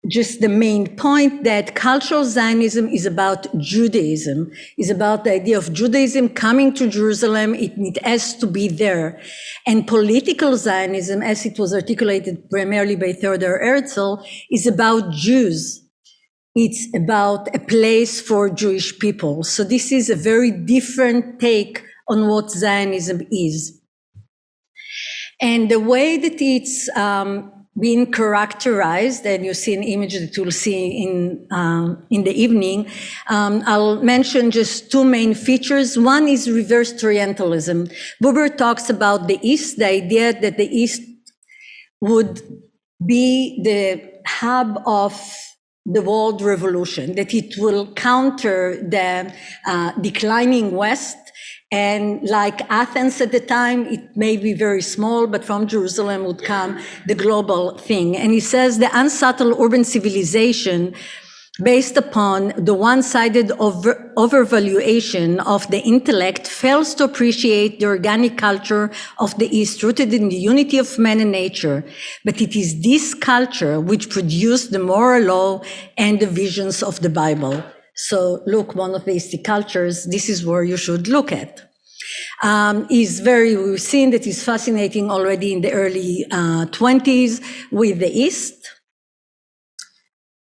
just the main point that cultural Zionism is about Judaism, is about the idea of Judaism coming to Jerusalem. It has to be there. And political Zionism, as it was articulated primarily by Theodor Herzl, is about Jews. It's about a place for Jewish people. So this is a very different take on what Zionism is. And the way that it's being characterized, and you see an image that you'll see in the evening. I'll mention just two main features. One is reversed Orientalism. Buber talks about the East, the idea that the East would be the hub of the world revolution, that it will counter the declining West. And like Athens at the time, it may be very small, but from Jerusalem would come the global thing. And he says the unsubtle urban civilization based upon the one-sided overvaluation of the intellect fails to appreciate the organic culture of the East rooted in the unity of man and nature. But it is this culture which produced the moral law and the visions of the Bible. So look, monotheistic cultures, this is where you should look at. We've seen that he's fascinating already in the early 20s with the East.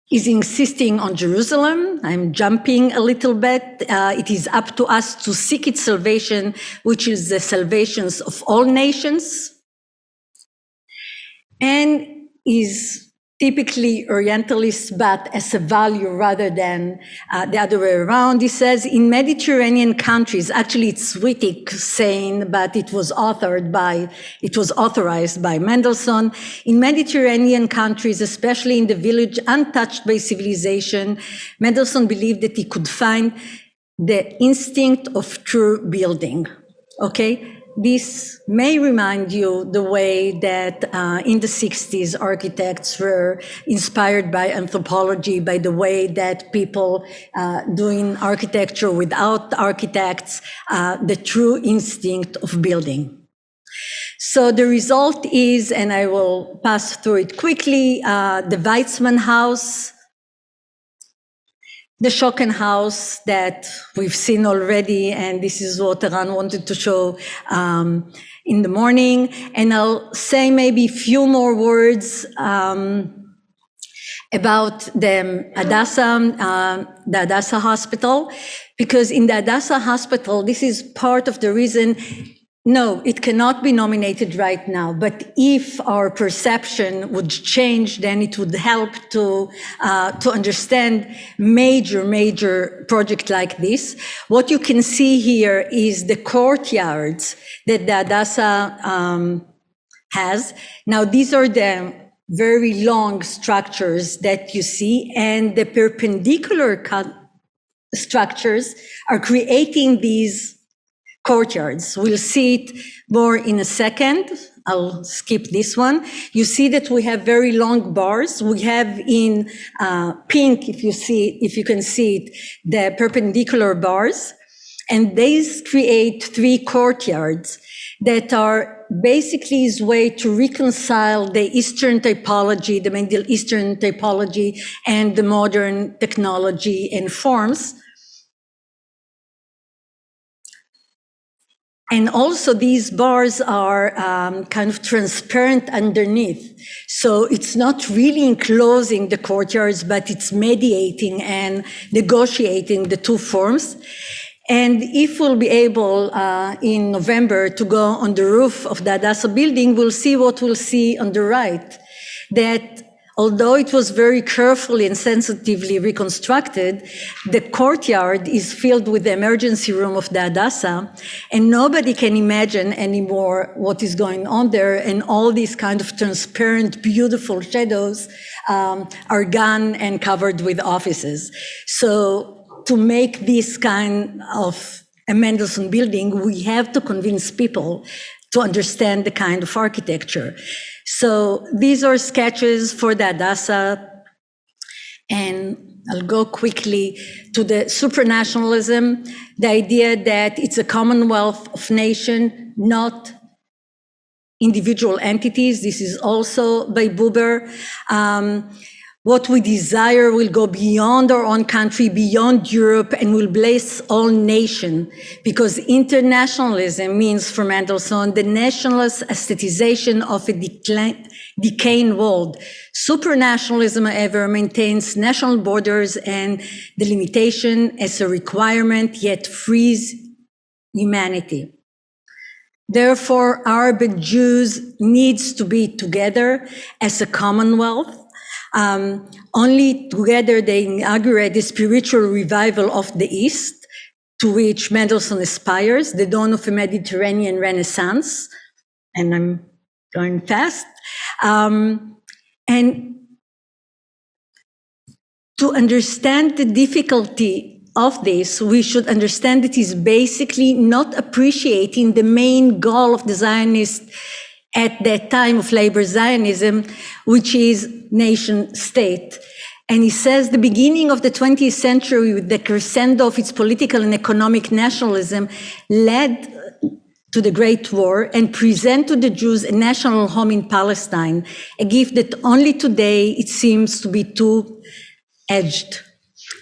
He's insisting on Jerusalem. I'm jumping a little bit. It is up to us to seek its salvation, which is the salvations of all nations. And is typically Orientalist, but as a value rather than the other way around. He says in Mediterranean countries, actually it's Wittig saying, but it was authorized by Mendelsohn. In Mediterranean countries, especially in the village untouched by civilization, Mendelsohn believed that he could find the instinct of true building, okay? This may remind you the way that in the 60s architects were inspired by anthropology, by the way that people doing architecture without architects, the true instinct of building. So the result is, and I will pass through it quickly, the Weizmann House, the Schocken House that we've seen already, and this is what Eran wanted to show in the morning. And I'll say maybe a few more words about the Hadassah Hospital, because in the Hadassah Hospital, this is part of the reason. No, it cannot be nominated right now, but if our perception would change, then it would help to understand major project like this. What you can see here is the courtyards that the Hadassah has. Now, these are the very long structures that you see, and the perpendicular structures are creating these courtyards. We'll see it more in a second. I'll skip this one. You see that we have very long bars. We have in pink, if you can see it, the perpendicular bars. And these create three courtyards that are basically his way to reconcile the Eastern typology, the Middle Eastern typology, and the modern technology and forms. And also these bars are kind of transparent underneath. So it's not really enclosing the courtyards, but it's mediating and negotiating the two forms. And if we'll be able in November to go on the roof of the Hadassah building, we'll see what we'll see on the right. That although it was very carefully and sensitively reconstructed, the courtyard is filled with the emergency room of the Hadassah, and nobody can imagine anymore what is going on there, and all these kind of transparent, beautiful shadows are gone and covered with offices. So to make this kind of a Mendelsohn building, we have to convince people to understand the kind of architecture. So these are sketches for the Hadassah, and I'll go quickly to the supranationalism, the idea that it's a commonwealth of nations, not individual entities. This is also by Buber. What we desire will go beyond our own country, beyond Europe, and will bless all nations, because internationalism means, for Mendelssohn, the nationalist aestheticization of a decaying world. Supranationalism, however, maintains national borders and delimitation as a requirement, yet frees humanity. Therefore, Arab and Jews needs to be together as a commonwealth. Only together they inaugurate the spiritual revival of the East, to which Mendelssohn aspires, the dawn of a Mediterranean Renaissance. And I'm going fast. And to understand the difficulty of this, we should understand that it's basically not appreciating the main goal of the Zionists at that time of labor Zionism, which is nation state. And he says the beginning of the 20th century, with the crescendo of its political and economic nationalism, led to the Great War and present to the Jews a national home in Palestine, a gift that only today it seems to be too edged,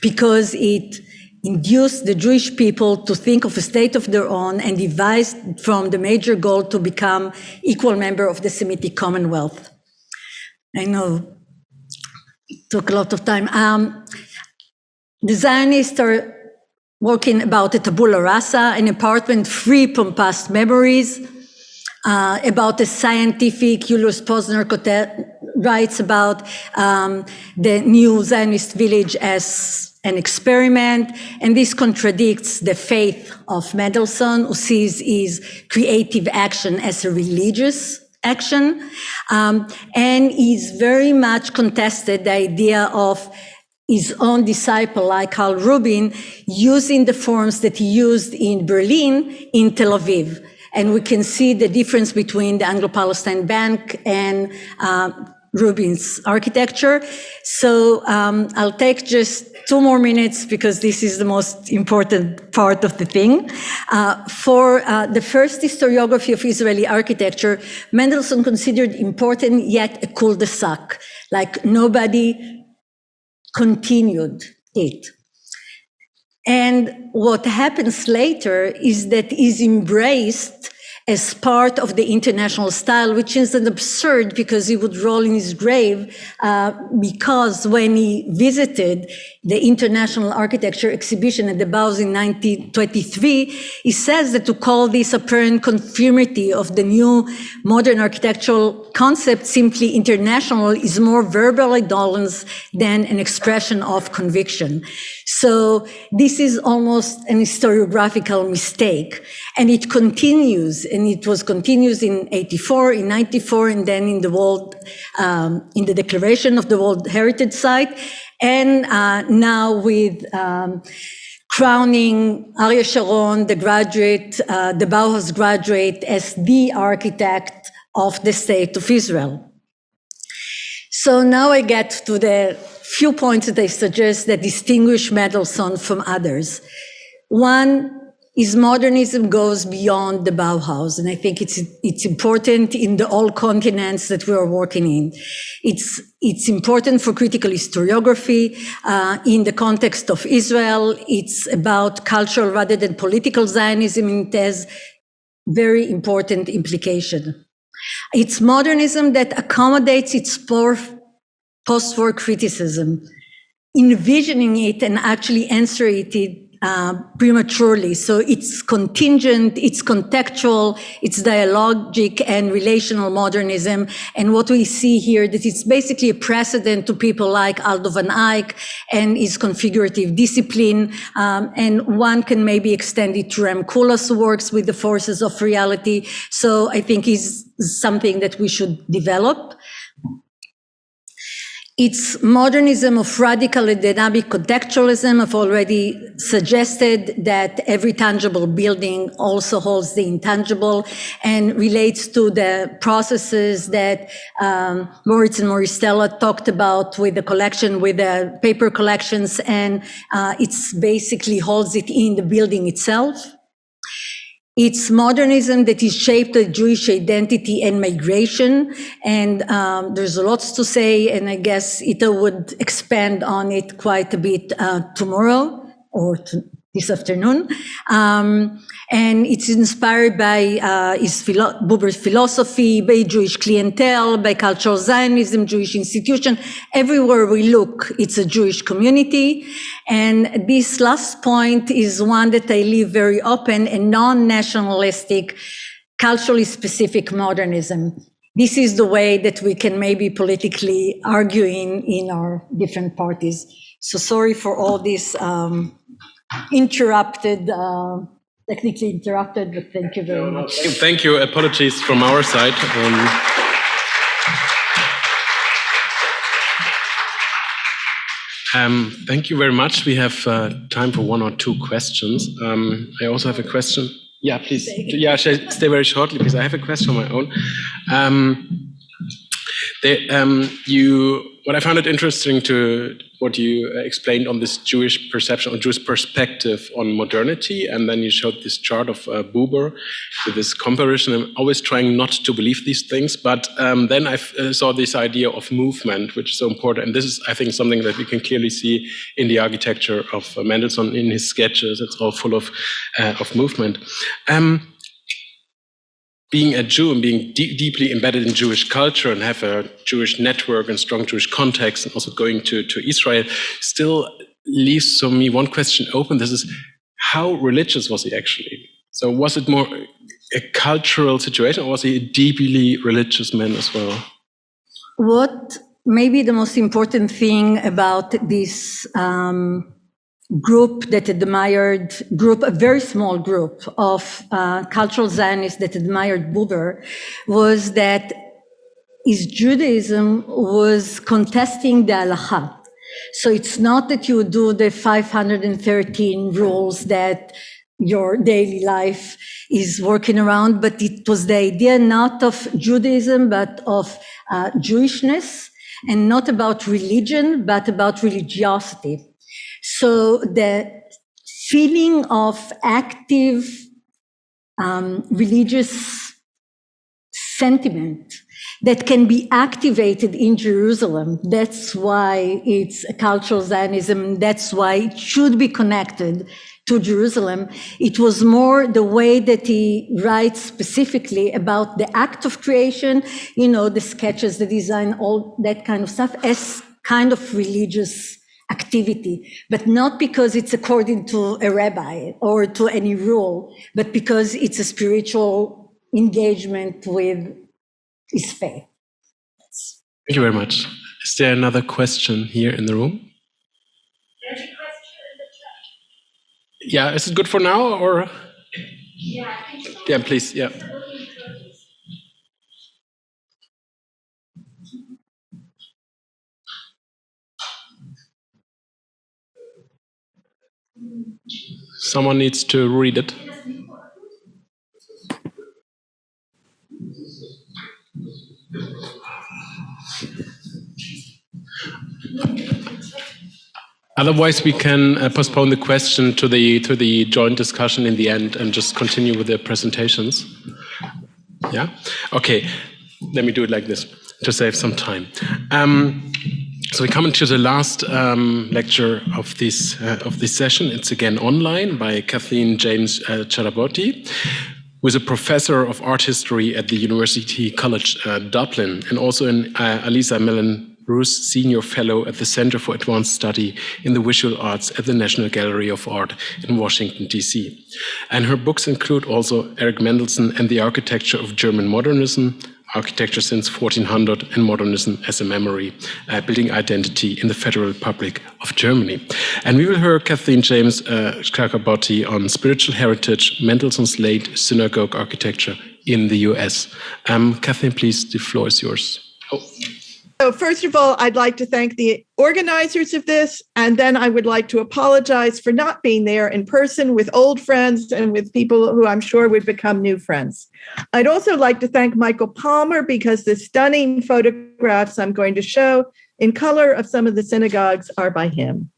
because it induced the Jewish people to think of a state of their own and devised from the major goal to become equal member of the Semitic Commonwealth. I know it took a lot of time. The Zionists are working about a tabula rasa, an apartment free from past memories, about a scientific, Julius Posner writes about the new Zionist village as an experiment, and this contradicts the faith of Mendelssohn, who sees his creative action as a religious action, and he's very much contested the idea of his own disciple, like Karl Rubin, using the forms that he used in Berlin, in Tel Aviv. And we can see the difference between the Anglo-Palestine Bank and Rubin's architecture. So I'll take just 2 more minutes because this is the most important part of the thing. For the first historiography of Israeli architecture, Mendelssohn considered important yet a cul-de-sac, like nobody continued it. And what happens later is that is embraced as part of the international style, which is an absurd because he would roll in his grave, because when he visited the International Architecture Exhibition at the Bauhaus in 1923, he says that to call this apparent conformity of the new modern architectural concept simply international is more verbal indolence than an expression of conviction. So this is almost an historiographical mistake. And it continues, and it was continuous in 84, in 94, and then in the world, in the Declaration of the World Heritage Site, and now with crowning Aryeh Sharon, the graduate, the Bauhaus graduate, as the architect of the State of Israel. So now I get to the few points that I suggest that distinguish Mendelssohn from others. One is modernism goes beyond the Bauhaus, and I think it's important in the all continents that we are working in. It's important for critical historiography in the context of Israel. It's about cultural rather than political Zionism, and it has very important implication. It's modernism that accommodates its post-war criticism, envisioning it and actually answering it prematurely. So it's contingent, it's contextual, it's dialogic and relational modernism. And what we see here, that it's basically a precedent to people like Aldo van Eyck and his configurative discipline. And one can maybe extend it to Rem Koolhaas, who works with the forces of reality. So I think is something that we should develop. It's modernism of radical and dynamic contextualism. I've already suggested that every tangible building also holds the intangible and relates to the processes that Moritz and Moristella talked about with the collection, with the paper collections, and it's basically holds it in the building itself. It's modernism that is shaped by Jewish identity and migration, and there's lots to say, and I guess Ita would expand on it quite a bit tomorrow or this afternoon. And it's inspired by Buber's philosophy, by Jewish clientele, by cultural Zionism, Jewish institution. Everywhere we look, it's a Jewish community. And this last point is one that I leave very open and non-nationalistic. culturally specific modernism. This is the way that we can maybe politically argue in our different parties. So sorry for all this interrupted, technically interrupted, but thank you very much.
Thank you. Apologies from our side. Thank you very much. We have time for one or two questions. I also have a question. Yeah, please. Yeah, stay very shortly because I have a question of my own. What I found it interesting to what you explained on this Jewish perception or Jewish perspective on modernity, and then you showed this chart of Buber with this comparison. I'm always trying not to believe these things, but then I saw this idea of movement, which is so important. And this is, I think, something that we can clearly see in the architecture of Mendelssohn in his sketches. It's all full of movement. Being a Jew and being deeply embedded in Jewish culture and have a Jewish network and strong Jewish context, and also going to Israel, still leaves for me one question open. This is, how religious was he actually? So was it more a cultural situation, or was he a deeply religious man as well?
What maybe the most important thing about this group that admired, a very small group of cultural Zionists that admired Buber, was that his Judaism was contesting the halacha. So it's not that you do the 513 rules that your daily life is working around, but it was the idea not of Judaism, but of Jewishness, and not about religion, but about religiosity. So the feeling of active religious sentiment that can be activated in Jerusalem, that's why it's a cultural Zionism, that's why it should be connected to Jerusalem. It was more the way that he writes specifically about the act of creation, the sketches, the design, all that kind of stuff, as kind of religious activity, but not because it's according to a rabbi or to any rule, but because it's a spiritual engagement with his faith.
Thank you very much. Is there another question here in the room?
There's a question in the chat.
Yeah, is it good for now, or?
Yeah, I think so.
Yeah, please, yeah. Someone needs to read it. Otherwise, we can postpone the question to the joint discussion in the end and just continue with the presentations. Yeah? Okay, let me do it like this to save some time. So we come into the last lecture of this session. It's again online by Kathleen James-Chakraborty, who is a professor of art history at the University College Dublin, and also an Alisa Mellon-Bruce Senior Fellow at the Center for Advanced Study in the Visual Arts at the National Gallery of Art in Washington, D.C. And her books include also Erich Mendelsohn and the Architecture of German Modernism, Architecture since 1400 and Modernism as a Memory, Building Identity in the Federal Republic of Germany. And we will hear Kathleen James-Chakraborty on spiritual heritage, Mendelssohn's late synagogue architecture in the US. Kathleen, please, the floor is yours. Oh.
So first of all, I'd like to thank the organizers of this, and then I would like to apologize for not being there in person with old friends and with people who I'm sure would become new friends. I'd also like to thank Michael Palmer because the stunning photographs I'm going to show in color of some of the synagogues are by him.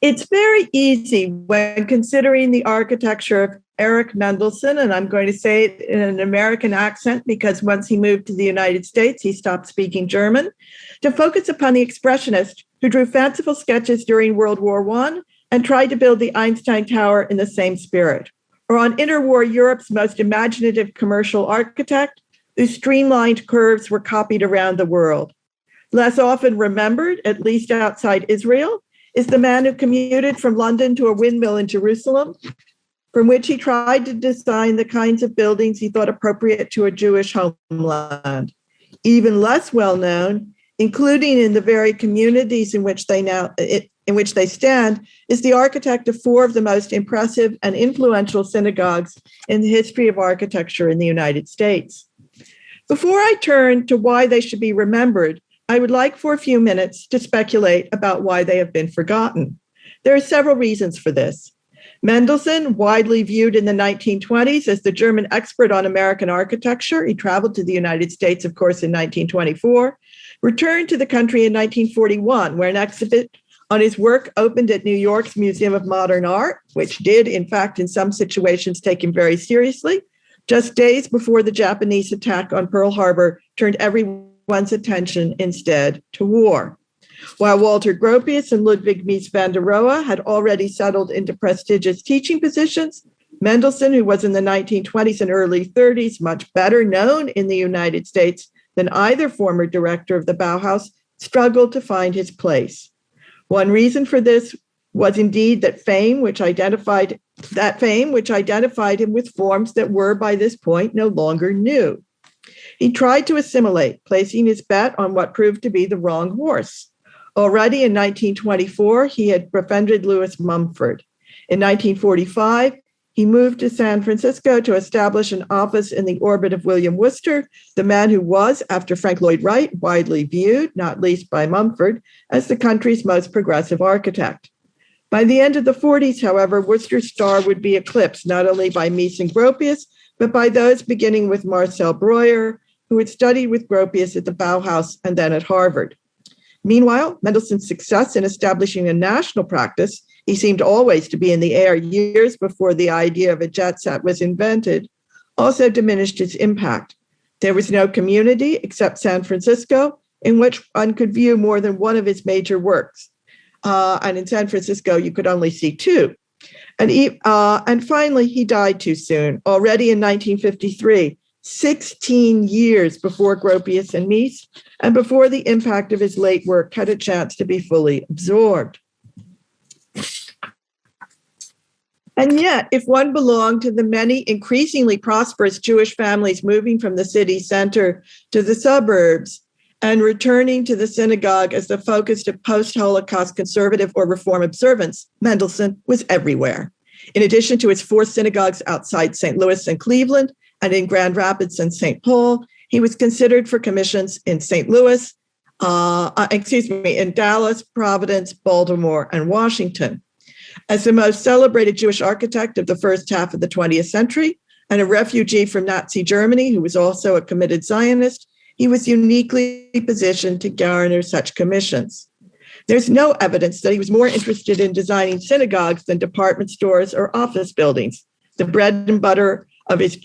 It's very easy when considering the architecture of Erich Mendelsohn, and I'm going to say it in an American accent because once he moved to the United States, he stopped speaking German, to focus upon the expressionist who drew fanciful sketches during World War I and tried to build the Einstein Tower in the same spirit, or on interwar Europe's most imaginative commercial architect whose streamlined curves were copied around the world. Less often remembered, at least outside Israel, is the man who commuted from London to a windmill in Jerusalem, from which he tried to design the kinds of buildings he thought appropriate to a Jewish homeland. Even less well known, including in the very communities in which they stand, is the architect of four of the most impressive and influential synagogues in the history of architecture in the United States. Before I turn to why they should be remembered, I would like for a few minutes to speculate about why they have been forgotten. There are several reasons for this. Mendelsohn, widely viewed in the 1920s as the German expert on American architecture, he traveled to the United States, of course, in 1924, returned to the country in 1941, where an exhibit on his work opened at New York's Museum of Modern Art, which did, in fact, in some situations, take him very seriously, just days before the Japanese attack on Pearl Harbor turned everyone's attention instead to war. While Walter Gropius and Ludwig Mies van der Rohe had already settled into prestigious teaching positions, Mendelsohn, who was in the 1920s and early 30s, much better known in the United States than either former director of the Bauhaus, struggled to find his place. One reason for this was indeed that fame which identified him with forms that were by this point no longer new. He tried to assimilate, placing his bet on what proved to be the wrong horse. Already in 1924, he had befriended Louis Mumford. In 1945, he moved to San Francisco to establish an office in the orbit of William Worcester, the man who was, after Frank Lloyd Wright, widely viewed, not least by Mumford, as the country's most progressive architect. By the end of the 40s, however, Worcester's star would be eclipsed not only by Mies and Gropius, but by those beginning with Marcel Breuer, who had studied with Gropius at the Bauhaus and then at Harvard. Meanwhile, Mendelssohn's success in establishing a national practice, he seemed always to be in the air years before the idea of a jet set was invented, also diminished his impact. There was no community except San Francisco in which one could view more than one of his major works. And in San Francisco, you could only see two. And finally, he died too soon, already in 1953, 16 years before Gropius and Mies, and before the impact of his late work had a chance to be fully absorbed. And yet, if one belonged to the many increasingly prosperous Jewish families moving from the city center to the suburbs and returning to the synagogue as the focus of post-Holocaust conservative or reform observance, Mendelssohn was everywhere. In addition to his four synagogues outside St. Louis and Cleveland, and in Grand Rapids and St. Paul, he was considered for commissions in St. Louis, in Dallas, Providence, Baltimore, and Washington. As the most celebrated Jewish architect of the first half of the 20th century, and a refugee from Nazi Germany who was also a committed Zionist, he was uniquely positioned to garner such commissions. There's no evidence that he was more interested in designing synagogues than department stores or office buildings, the bread and butter of his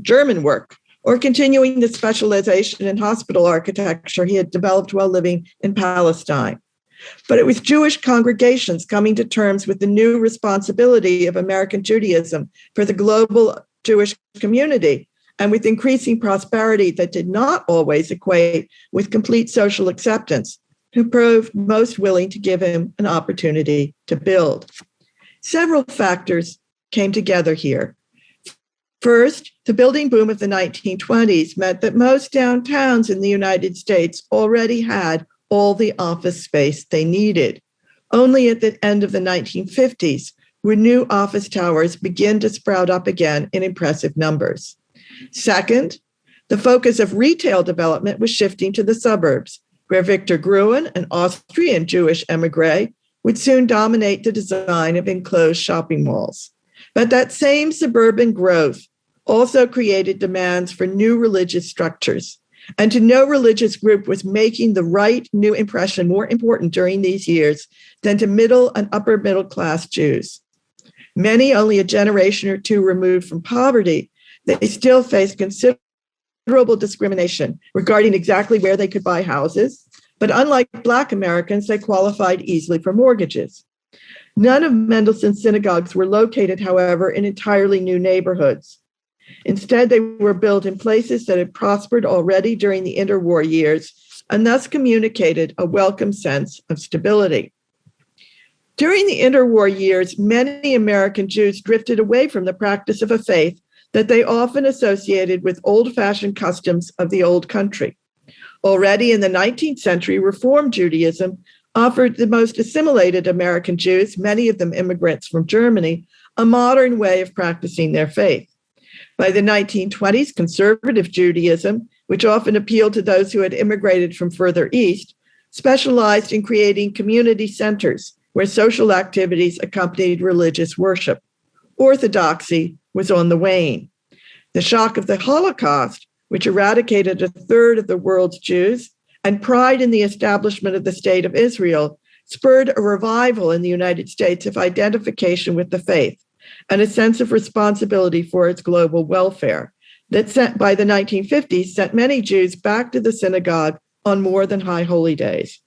German work, or continuing the specialization in hospital architecture he had developed while living in Palestine. But it was Jewish congregations coming to terms with the new responsibility of American Judaism for the global Jewish community, and with increasing prosperity that did not always equate with complete social acceptance, who proved most willing to give him an opportunity to build. Several factors came together here. First, the building boom of the 1920s meant that most downtowns in the United States already had all the office space they needed. Only at the end of the 1950s would new office towers begin to sprout up again in impressive numbers. Second, the focus of retail development was shifting to the suburbs, where Victor Gruen, an Austrian Jewish emigre, would soon dominate the design of enclosed shopping malls. But that same suburban growth also created demands for new religious structures. And to no religious group was making the right new impression more important during these years than to middle and upper middle class Jews. Many only a generation or two removed from poverty, they still faced considerable discrimination regarding exactly where they could buy houses. But unlike Black Americans, they qualified easily for mortgages. None of Mendelssohn's synagogues were located, however, in entirely new neighborhoods. Instead, they were built in places that had prospered already during the interwar years and thus communicated a welcome sense of stability. During the interwar years, many American Jews drifted away from the practice of a faith that they often associated with old-fashioned customs of the old country. Already in the 19th century, Reform Judaism offered the most assimilated American Jews, many of them immigrants from Germany, a modern way of practicing their faith. By the 1920s, conservative Judaism, which often appealed to those who had immigrated from further east, specialized in creating community centers where social activities accompanied religious worship. Orthodoxy was on the wane. The shock of the Holocaust, which eradicated a third of the world's Jews, and pride in the establishment of the State of Israel spurred a revival in the United States of identification with the faith and a sense of responsibility for its global welfare that by the 1950s sent many Jews back to the synagogue on more than high holy days.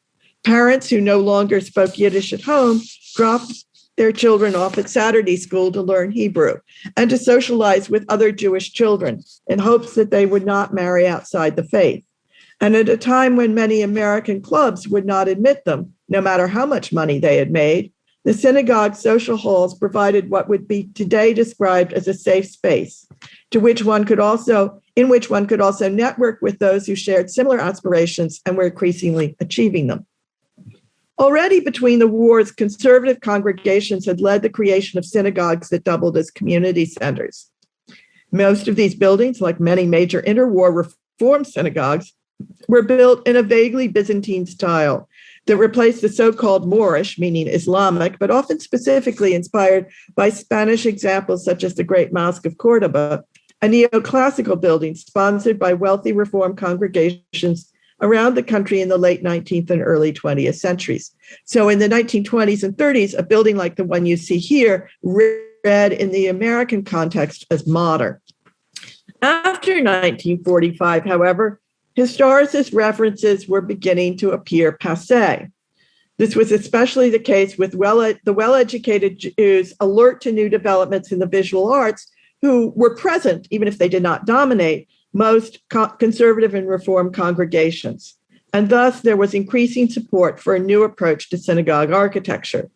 Parents who no longer spoke Yiddish at home dropped their children off at Saturday school to learn Hebrew and to socialize with other Jewish children in hopes that they would not marry outside the faith. And at a time when many American clubs would not admit them, no matter how much money they had made, the synagogue social halls provided what would be today described as a safe space, in which one could also network with those who shared similar aspirations and were increasingly achieving them. Already between the wars, conservative congregations had led the creation of synagogues that doubled as community centers. Most of these buildings, like many major interwar Reform synagogues, were built in a vaguely Byzantine style that replaced the so-called Moorish, meaning Islamic, but often specifically inspired by Spanish examples such as the Great Mosque of Cordoba, a neoclassical building sponsored by wealthy Reform congregations around the country in the late 19th and early 20th centuries. So in the 1920s and 30s, a building like the one you see here read in the American context as modern. After 1945, however, historicist references were beginning to appear passé. This was especially the case with the well-educated Jews alert to new developments in the visual arts who were present, even if they did not dominate, most conservative and Reform congregations. And thus there was increasing support for a new approach to synagogue architecture.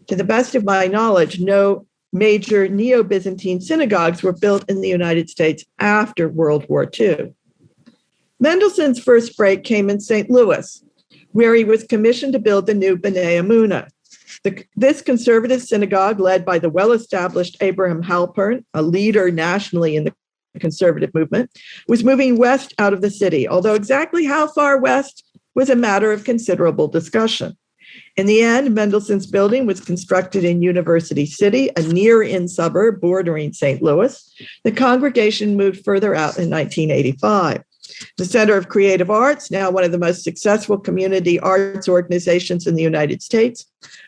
To the best of my knowledge, no major Neo-Byzantine synagogues were built in the United States after World War II. Mendelssohn's first break came in St. Louis, where he was commissioned to build the new B'nai Emunah. This conservative synagogue, led by the well-established Abraham Halpern, a leader nationally in the conservative movement, was moving west out of the city, although exactly how far west was a matter of considerable discussion. In the end, Mendelssohn's building was constructed in University City, a near-in suburb bordering St. Louis. The congregation moved further out in 1985. The Center of Creative Arts, now one of the most successful community arts organizations in the United States,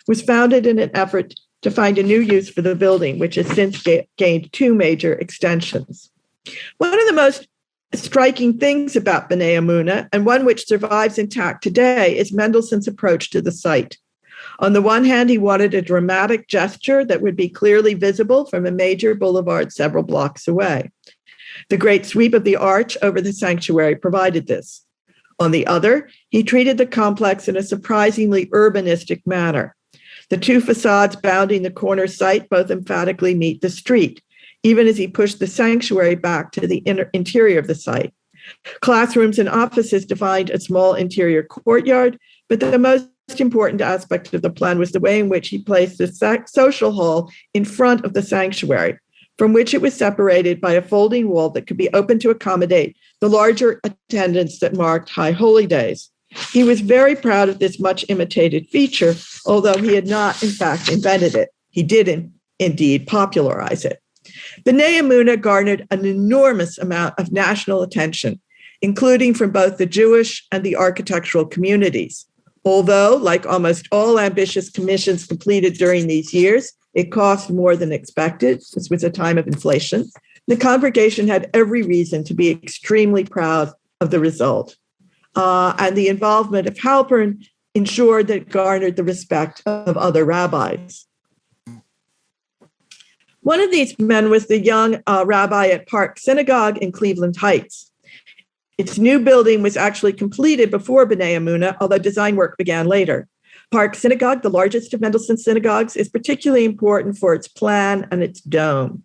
was founded in an effort to find a new use for the building, which has since gained two major extensions. One of the most striking things about B'nai Emunah, and one which survives intact today, is Mendelssohn's approach to the site. On the one hand, he wanted a dramatic gesture that would be clearly visible from a major boulevard several blocks away. The great sweep of the arch over the sanctuary provided this. On the other, he treated the complex in a surprisingly urbanistic manner. The two facades bounding the corner site both emphatically meet the street, even as he pushed the sanctuary back to the interior of the site. Classrooms and offices defined a small interior courtyard, but the most important aspect of the plan was the way in which he placed the social hall in front of the sanctuary, from which it was separated by a folding wall that could be opened to accommodate the larger attendance that marked high holy days. He was very proud of this much imitated feature, although he had not, in fact, invented it. He did indeed popularize it. B'nai Emunah garnered an enormous amount of national attention, including from both the Jewish and the architectural communities. Although, like almost all ambitious commissions completed during these years, it cost more than expected. This was a time of inflation. The congregation had every reason to be extremely proud of the result. And the involvement of Halpern ensured that it garnered the respect of other rabbis. One of these men was the young rabbi at Park Synagogue in Cleveland Heights. Its new building was actually completed before B'nai Emunah, although design work began later. Park Synagogue, the largest of Mendelssohn's synagogues, is particularly important for its plan and its dome.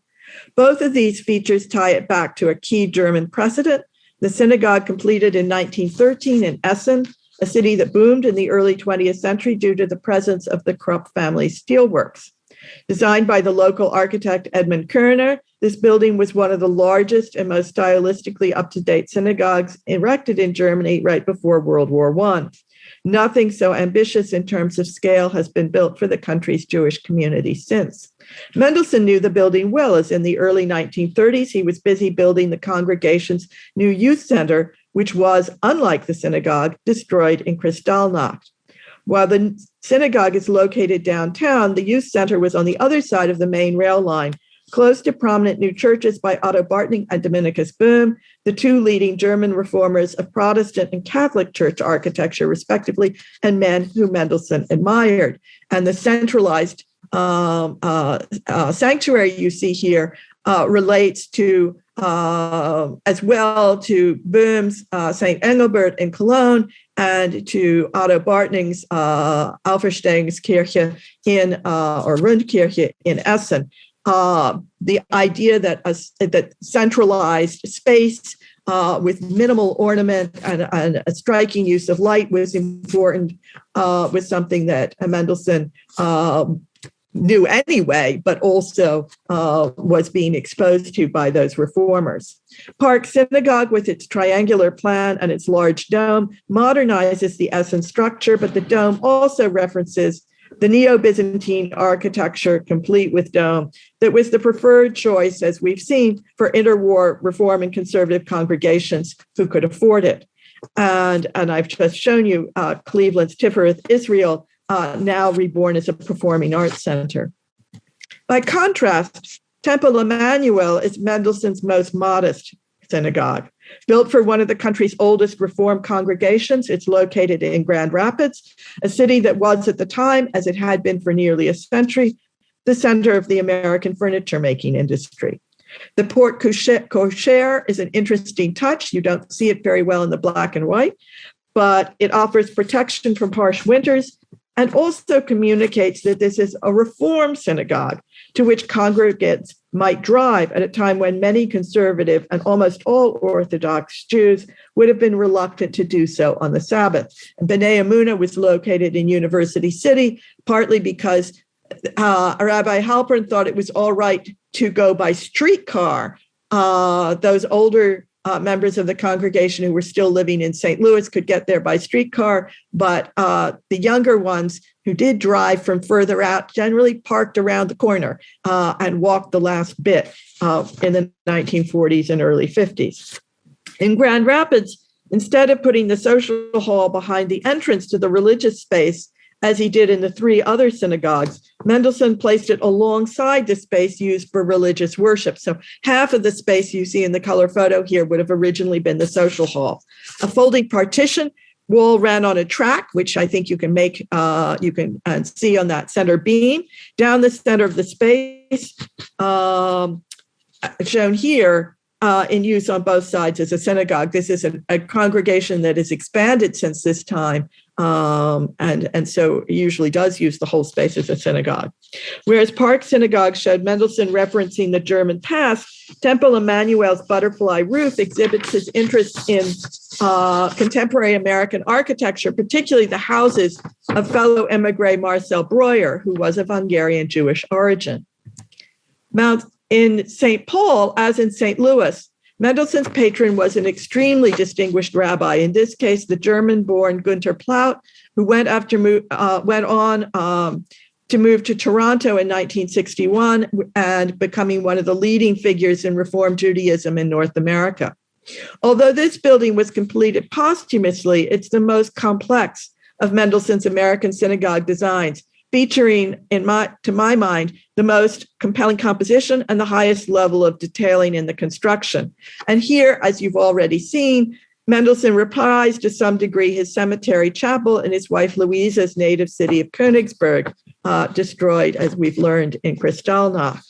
Both of these features tie it back to a key German precedent, the synagogue completed in 1913 in Essen, a city that boomed in the early 20th century due to the presence of the Krupp family steelworks. Designed by the local architect Edmund Kerner, this building was one of the largest and most stylistically up-to-date synagogues erected in Germany right before World War I. Nothing so ambitious in terms of scale has been built for the country's Jewish community since. Mendelssohn knew the building well, as in the early 1930s, he was busy building the congregation's new youth center, which was, unlike the synagogue, destroyed in Kristallnacht. While the synagogue is located downtown, the youth center was on the other side of the main rail line, close to prominent new churches by Otto Bartning and Dominicus Böhm, the two leading German reformers of Protestant and Catholic church architecture, respectively, and men who Mendelssohn admired. And the centralized sanctuary you see here relates to as well to Böhm's St. Engelbert in Cologne and to Otto Bartning's Auferstehungskirche or Rundkirche in Essen. The idea that that centralized space with minimal ornament and a striking use of light was important was something that Mendelssohn knew anyway, but also was being exposed to by those reformers. Park Synagogue, with its triangular plan and its large dome, modernizes the Essen structure, but the dome also references the Neo-Byzantine architecture, complete with dome, that was the preferred choice, as we've seen, for interwar reform and conservative congregations who could afford it. And I've just shown you Cleveland's Tifereth, Israel, now reborn as a performing arts center. By contrast, Temple Emmanuel is Mendelssohn's most modest synagogue. Built for one of the country's oldest Reform congregations, it's located in Grand Rapids, a city that was at the time, as it had been for nearly a century, the center of the American furniture making industry. The porte cochere is an interesting touch. You don't see it very well in the black and white, but it offers protection from harsh winters and also communicates that this is a Reform synagogue to which congregants might drive at a time when many conservative and almost all Orthodox Jews would have been reluctant to do so on the Sabbath. And B'nai Emunah was located in University City, partly because Rabbi Halpern thought it was all right to go by streetcar. Those older members of the congregation who were still living in St. Louis could get there by streetcar, but the younger ones who did drive from further out generally parked around the corner and walked the last bit in the 1940s and early 50s. In Grand Rapids, instead of putting the social hall behind the entrance to the religious space, as he did in the three other synagogues, Mendelssohn placed it alongside the space used for religious worship. So half of the space you see in the color photo here would have originally been the social hall. A folding partition wall ran on a track, which I think you can make, you can see on that center beam. Down the center of the space, shown here, in use on both sides as a synagogue. This is a congregation that has expanded since this time, and so usually does use the whole space as a synagogue. Whereas Park Synagogue showed Mendelssohn referencing the German past, Temple Emmanuel's butterfly roof exhibits his interest in contemporary American architecture, particularly the houses of fellow emigre Marcel Breuer, who was of Hungarian Jewish origin. In St. Paul, as in St. Louis, Mendelssohn's patron was an extremely distinguished rabbi, in this case, the German-born Gunther Plaut, who went on to move to Toronto in 1961 and becoming one of the leading figures in Reform Judaism in North America. Although this building was completed posthumously, it's the most complex of Mendelssohn's American synagogue designs, featuring, to my mind, the most compelling composition and the highest level of detailing in the construction. And here, as you've already seen, Mendelssohn reprised to some degree his cemetery chapel in his wife Louisa's native city of Koenigsberg, destroyed, as we've learned, in Kristallnacht.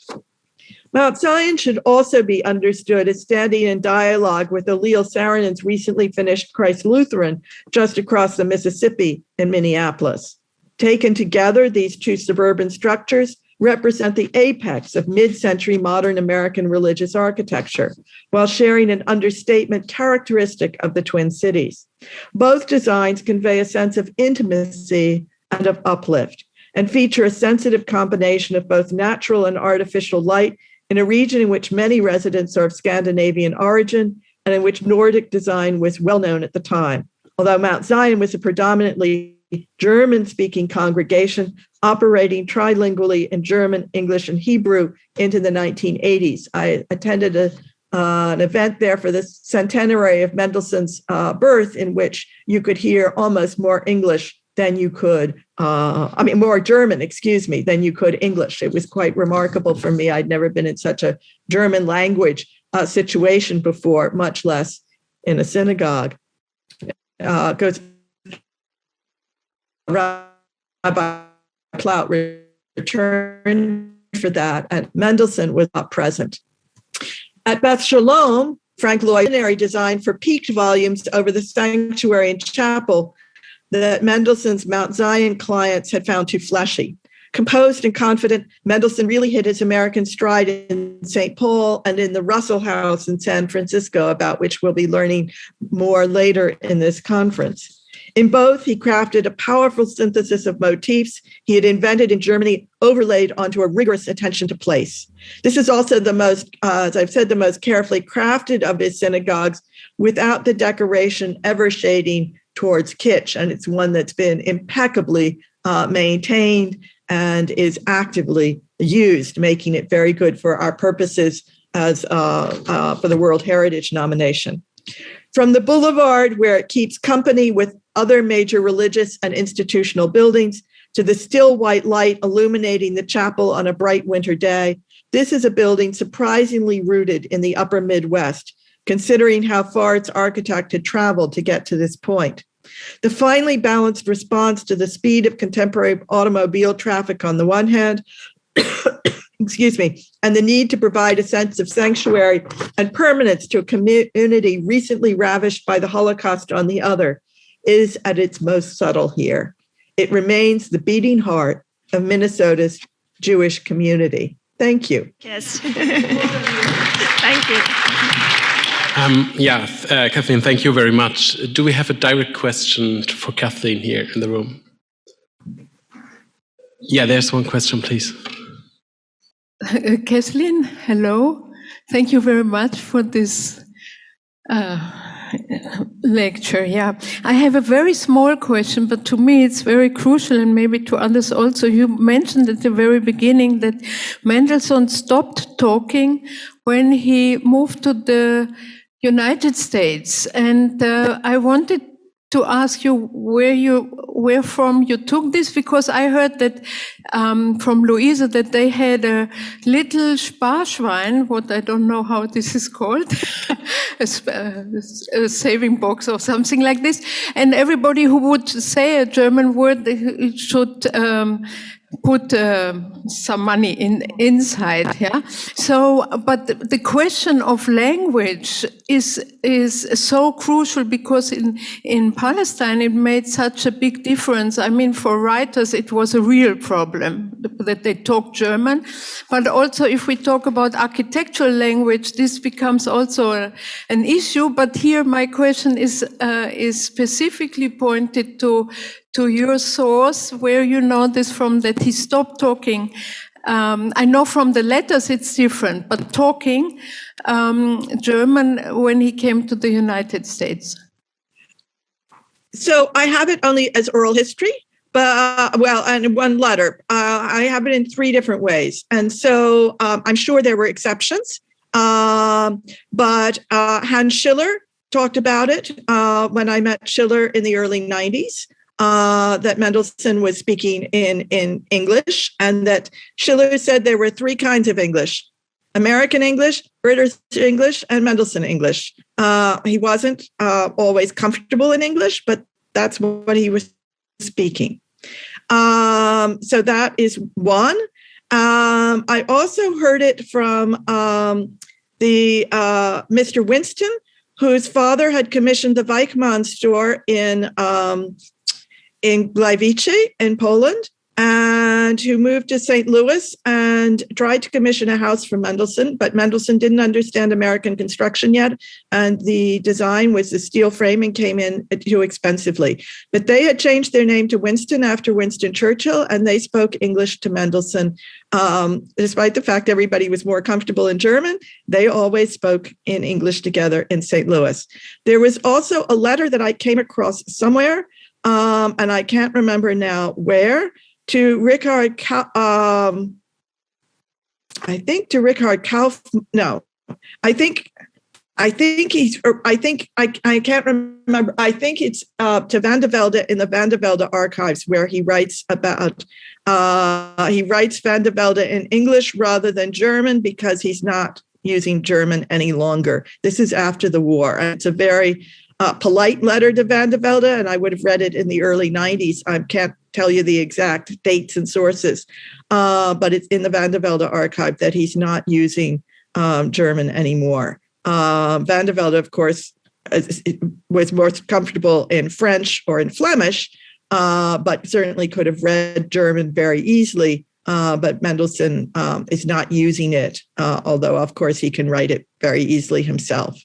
Mount Zion should also be understood as standing in dialogue with Eliel Saarinen's recently finished Christ Lutheran just across the Mississippi in Minneapolis. Taken together, these two suburban structures represent the apex of mid-century modern American religious architecture, while sharing an understatement characteristic of the Twin Cities. Both designs convey a sense of intimacy and of uplift, and feature a sensitive combination of both natural and artificial light in a region in which many residents are of Scandinavian origin and in which Nordic design was well known at the time. Although Mount Zion was a predominantly German-speaking congregation operating trilingually in German, English, and Hebrew into the 1980s. I attended an event there for the centenary of Mendelssohn's birth, in which you could hear almost more English than you could, more German, than you could English. It was quite remarkable for me. I'd never been in such a German language situation before, much less in a synagogue. Goes Rabbi Plaut returned for that, and Mendelssohn was not present. At Beth Shalom, Frank Lloyd designed for peaked volumes over the sanctuary and chapel that Mendelssohn's Mount Zion clients had found too fleshy. Composed and confident, Mendelssohn really hit his American stride in St. Paul and in the Russell House in San Francisco, about which we'll be learning more later in this conference. In both, he crafted a powerful synthesis of motifs he had invented in Germany, overlaid onto a rigorous attention to place. This is also the most, as I've said, the most carefully crafted of his synagogues, without the decoration ever shading towards kitsch. And it's one that's been impeccably maintained and is actively used, making it very good for our purposes as for the World Heritage nomination. From the boulevard, where it keeps company with other major religious and institutional buildings, to the still white light illuminating the chapel on a bright winter day, this is a building surprisingly rooted in the upper Midwest, considering how far its architect had traveled to get to this point. The finely balanced response to the speed of contemporary automobile traffic on the one hand, and the need to provide a sense of sanctuary and permanence to a community recently ravished by the Holocaust on the other, is at its most subtle here. It remains the beating heart of Minnesota's Jewish community. Thank you.
Yes. Thank you.
Kathleen, thank you very much. Do we have a direct question for Kathleen here in the room? Yeah, there's one question, please.
Kathleen, hello. Thank you very much for this lecture. Yeah, I have a very small question, but to me it's very crucial, and maybe to others also. You mentioned at the very beginning that Mendelssohn stopped talking when he moved to the United States, and I wanted to ask you where from you took this, because I heard that from Louise that they had a little Sparschwein, what I don't know how this is called, a saving box or something like this, and everybody who would say a German word should put some money inside, yeah. So, but the question of language is so crucial, because in Palestine it made such a big difference. I mean, for writers it was a real problem that they talk German, but also if we talk about architectural language, this becomes also an issue. But here my question is specifically pointed to your source, where you know this from, that he stopped talking. I know from the letters it's different, but talking German when he came to the United States.
So I have it only as oral history, but and one letter. I have it in 3 different ways. And so I'm sure there were exceptions, but Hans Schiller talked about it when I met Schiller in the early 90s. That Mendelssohn was speaking in English, and that Schiller said there were 3 kinds of English: American English, British English, and Mendelssohn English. He wasn't always comfortable in English, but that's what he was speaking. So that is one. I also heard it from the Mr. Winston, whose father had commissioned the Weichmann store in in Gliwice in Poland, and who moved to St. Louis and tried to commission a house for Mendelsohn, but Mendelsohn didn't understand American construction yet, and the design was the steel frame and came in too expensively. But they had changed their name to Winston after Winston Churchill, and they spoke English to Mendelsohn. Despite the fact everybody was more comfortable in German, they always spoke in English together in St. Louis. There was also a letter that I came across somewhere, and I can't remember now where, to Richard, I think to Richard Kauf. No, I can't remember. I think it's to Van de Velde in the Van de Velde archives, where he writes about. He writes Van de Velde in English rather than German because he's not using German any longer. This is after the war, and it's a very polite letter to Van de Velde, and I would have read it in the early 90s. I can't tell you the exact dates and sources, but it's in the Van de Velde archive that he's not using German anymore. Van de Velde, of course, was more comfortable in French or in Flemish, but certainly could have read German very easily. But Mendelsohn is not using it, although, of course, he can write it very easily himself.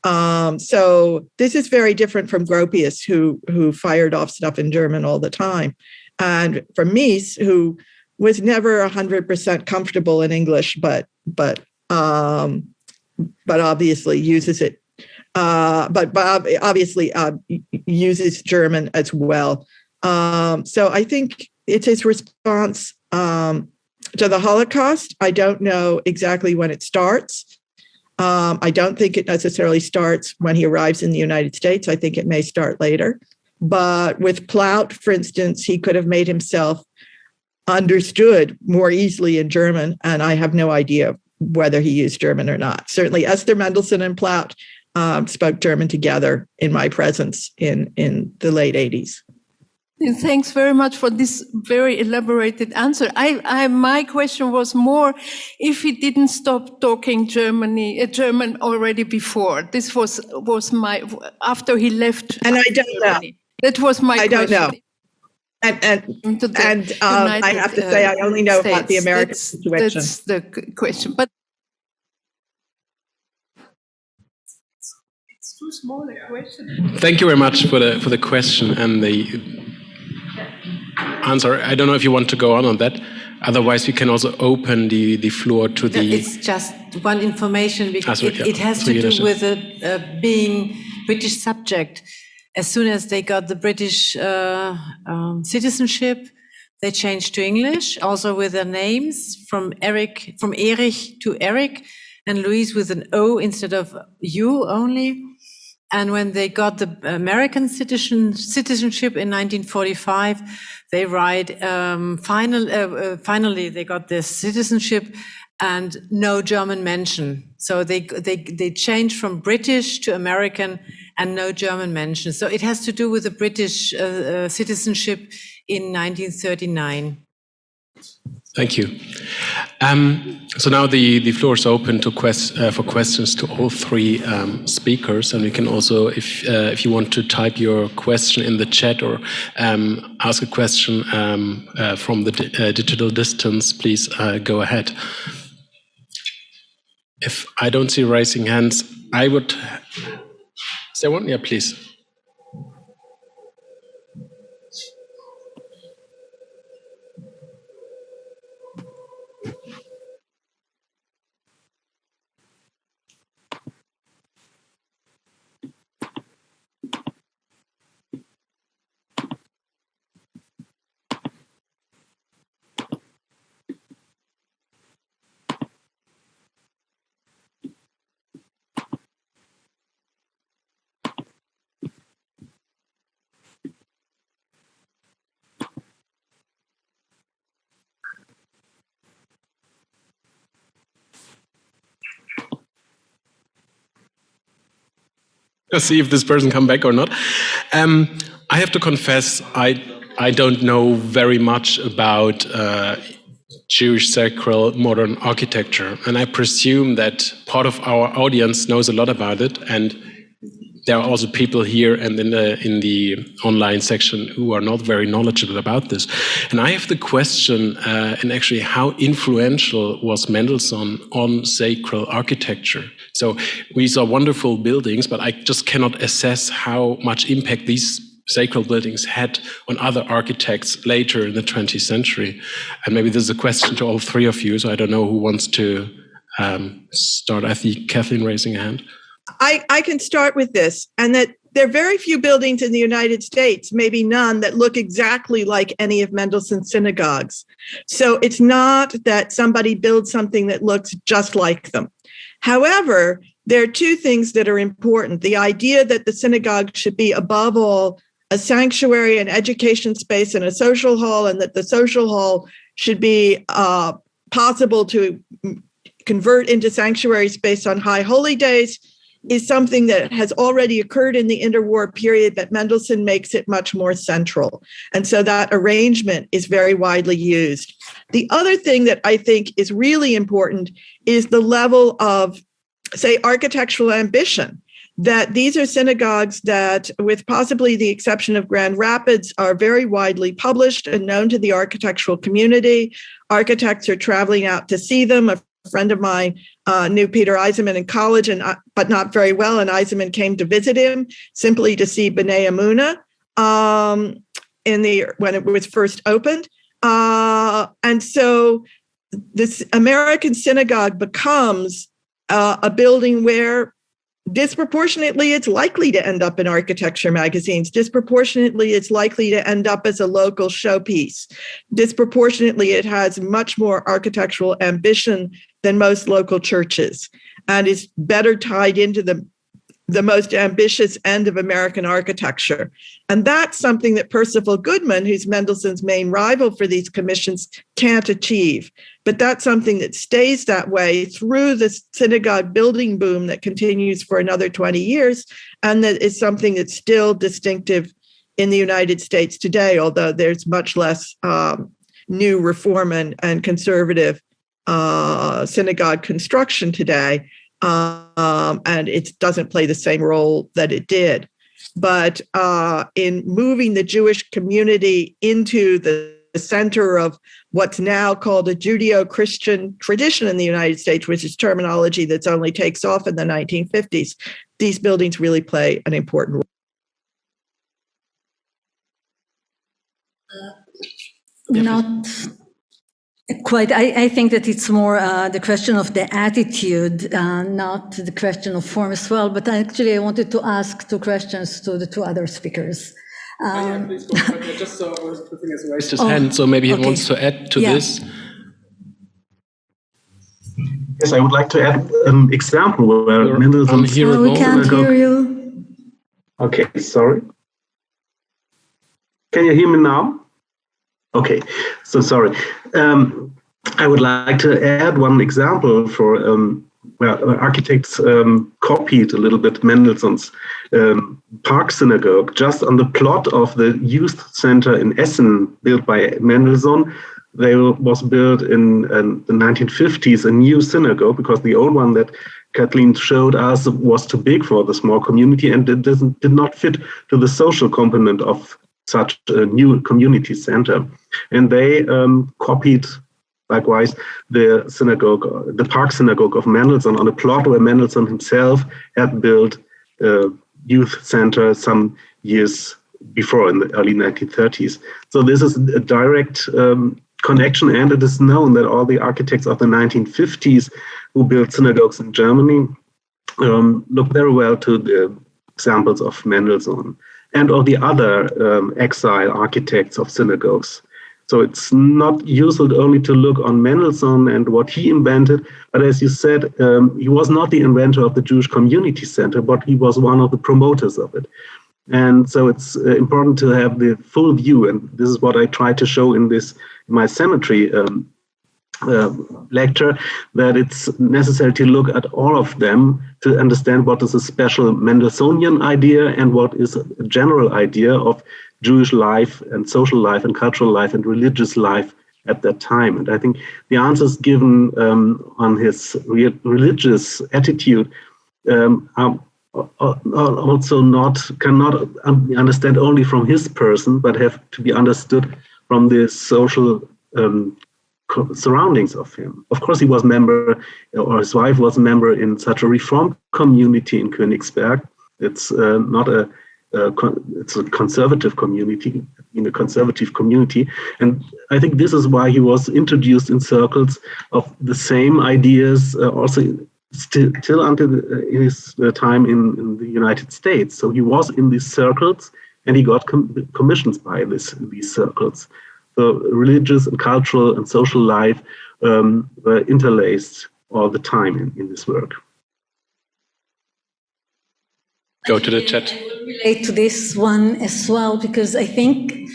So this is very different from Gropius, who fired off stuff in German all the time, and from Mies, who was never 100% comfortable in English, but obviously uses it. But obviously uses German as well. So I think it's his response to the Holocaust. I don't know exactly when it starts. I don't think it necessarily starts when he arrives in the United States. I think it may start later. But with Plaut, for instance, he could have made himself understood more easily in German, and I have no idea whether he used German or not. Certainly Esther Mendelsohn and Plaut spoke German together in my presence in the late 80s.
Thanks very much for this very elaborated answer. My question was more if he didn't stop talking German already before. This was my, after he left.
And I don't Germany.
Know. That was my question.
I don't know. And I have to say, I only know about the American situation.
That's the question. But it's too small a question.
Thank you very much for the question and the answer. I don't know if you want to go on that. Otherwise, we can also open the floor to the...
It's just one information, because it has to do with being British subject. As soon as they got the British citizenship, they changed to English, also with their names from Erich to Eric, and Louise with an O instead of U only. And when they got the American citizenship in 1945, they write, finally they got their citizenship and no German mention. So they changed from British to American and no German mention. So it has to do with the British citizenship in 1939.
Thank you. So now the floor is open to for questions to all three speakers, and we can also, if you want to type your question in the chat or ask a question from the digital distance, please go ahead. If I don't see raising hands, I would. Is there one? Yeah, please. See if this person come back or not. I have to confess, I don't know very much about Jewish sacral modern architecture, and I presume that part of our audience knows a lot about it, and there are also people here and in the online section who are not very knowledgeable about this. And I have the question, and actually, how influential was Mendelssohn on sacred architecture? So we saw wonderful buildings, but I just cannot assess how much impact these sacred buildings had on other architects later in the 20th century. And maybe this is a question to all three of you, so I don't know who wants to start. I see Kathleen raising a hand.
I can start with this, and that there are very few buildings in the United States, maybe none, that look exactly like any of Mendelssohn's synagogues. So it's not that somebody builds something that looks just like them. However, there are two things that are important. The idea that the synagogue should be, above all, a sanctuary, an education space, and a social hall, and that the social hall should be possible to convert into sanctuary space on high holy days, is something that has already occurred in the interwar period, but Mendelssohn makes it much more central. And so that arrangement is very widely used. The other thing that I think is really important is the level of, say, architectural ambition, that these are synagogues that, with possibly the exception of Grand Rapids, are very widely published and known to the architectural community. Architects are traveling out to see them. A friend of mine knew Peter Eisenman in college, but not very well, and Eisenman came to visit him simply to see B'nai Emunah when it was first opened. And so this American synagogue becomes a building where disproportionately it's likely to end up in architecture magazines. Disproportionately, it's likely to end up as a local showpiece. Disproportionately, it has much more architectural ambition than most local churches, and is better tied into the most ambitious end of American architecture. And that's something that Percival Goodman, who's Mendelssohn's main rival for these commissions, can't achieve. But that's something that stays that way through the synagogue building boom that continues for another 20 years, and that is something that's still distinctive in the United States today, although there's much less new reform and conservative synagogue construction today. And it doesn't play the same role that it did. But in moving the Jewish community into the center of what's now called a Judeo-Christian tradition in the United States, which is terminology that's only takes off in the 1950s, these buildings really play an important role.
Not quite. I think that it's more the question of the attitude, not the question of form as well. But actually, I wanted to ask two questions to the two other speakers.
Please go ahead. I just saw Ulrich has raised his hand, so maybe he wants to add to this.
Yes, I would like to add an example where Mendelssohn...
we can't hear you.
Okay, sorry. Can you hear me now? Okay, so sorry. I would like to add one example for where architects copied a little bit Mendelssohn's Park Synagogue. Just on the plot of the youth center in Essen, built by Mendelssohn, there was built in the 1950s a new synagogue, because the old one that Kathleen showed us was too big for the small community, and it did not fit to the social component of such a new community center. And they copied, likewise, the synagogue, the Park Synagogue of Mendelssohn, on a plot where Mendelssohn himself had built a youth center some years before, in the early 1930s. So this is a direct connection, and it is known that all the architects of the 1950s who built synagogues in Germany look very well to the examples of Mendelssohn and of the other exile architects of synagogues. So it's not useful only to look on Mendelssohn and what he invented, but as you said, he was not the inventor of the Jewish Community Center, but he was one of the promoters of it. And so it's important to have the full view, and this is what I try to show in my cemetery lecture, that it's necessary to look at all of them to understand what is a special Mendelssohnian idea and what is a general idea of Jewish life and social life and cultural life and religious life at that time. And I think the answers given on his religious attitude are also cannot understand only from his person, but have to be understood from the social surroundings of him. Of course, he was member, or his wife was a member in such a reform community in Koenigsberg. It's not it's a conservative community, in a conservative community. And I think this is why he was introduced in circles of the same ideas, also till until his time in the United States. So he was in these circles, and he got commissions by these circles. The religious and cultural and social life were interlaced all the time in this work.
Go to the chat.
I will relate to this one as well, because I think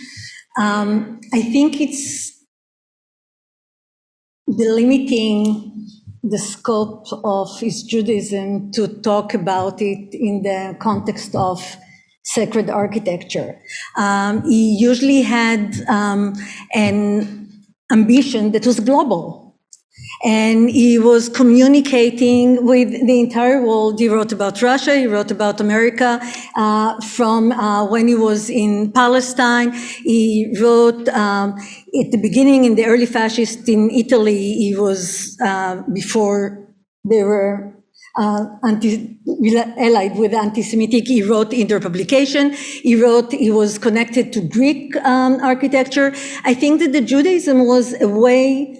it's delimiting the scope of his Judaism to talk about it in the context of sacred architecture. He usually had an ambition that was global. And he was communicating with the entire world. He wrote about Russia, he wrote about America, from when he was in Palestine. He wrote at the beginning, in the early fascists in Italy. He was, before they were allied with anti-Semitic, he wrote in their publication. He was connected to Greek architecture. I think that the Judaism was a way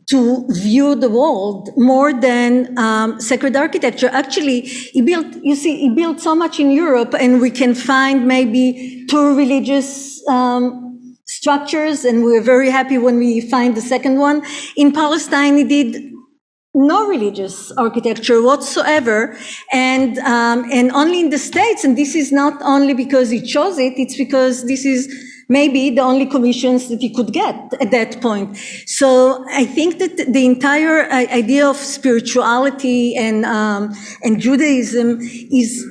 to view the world more than sacred architecture. Actually, he built so much in Europe, and we can find maybe 2 religious structures, and we're very happy when we find the second one. In Palestine, he did no religious architecture whatsoever, and only in the States, and this is not only because he chose it, it's because this is maybe the only commissions that he could get at that point. So I think that the entire idea of spirituality and Judaism is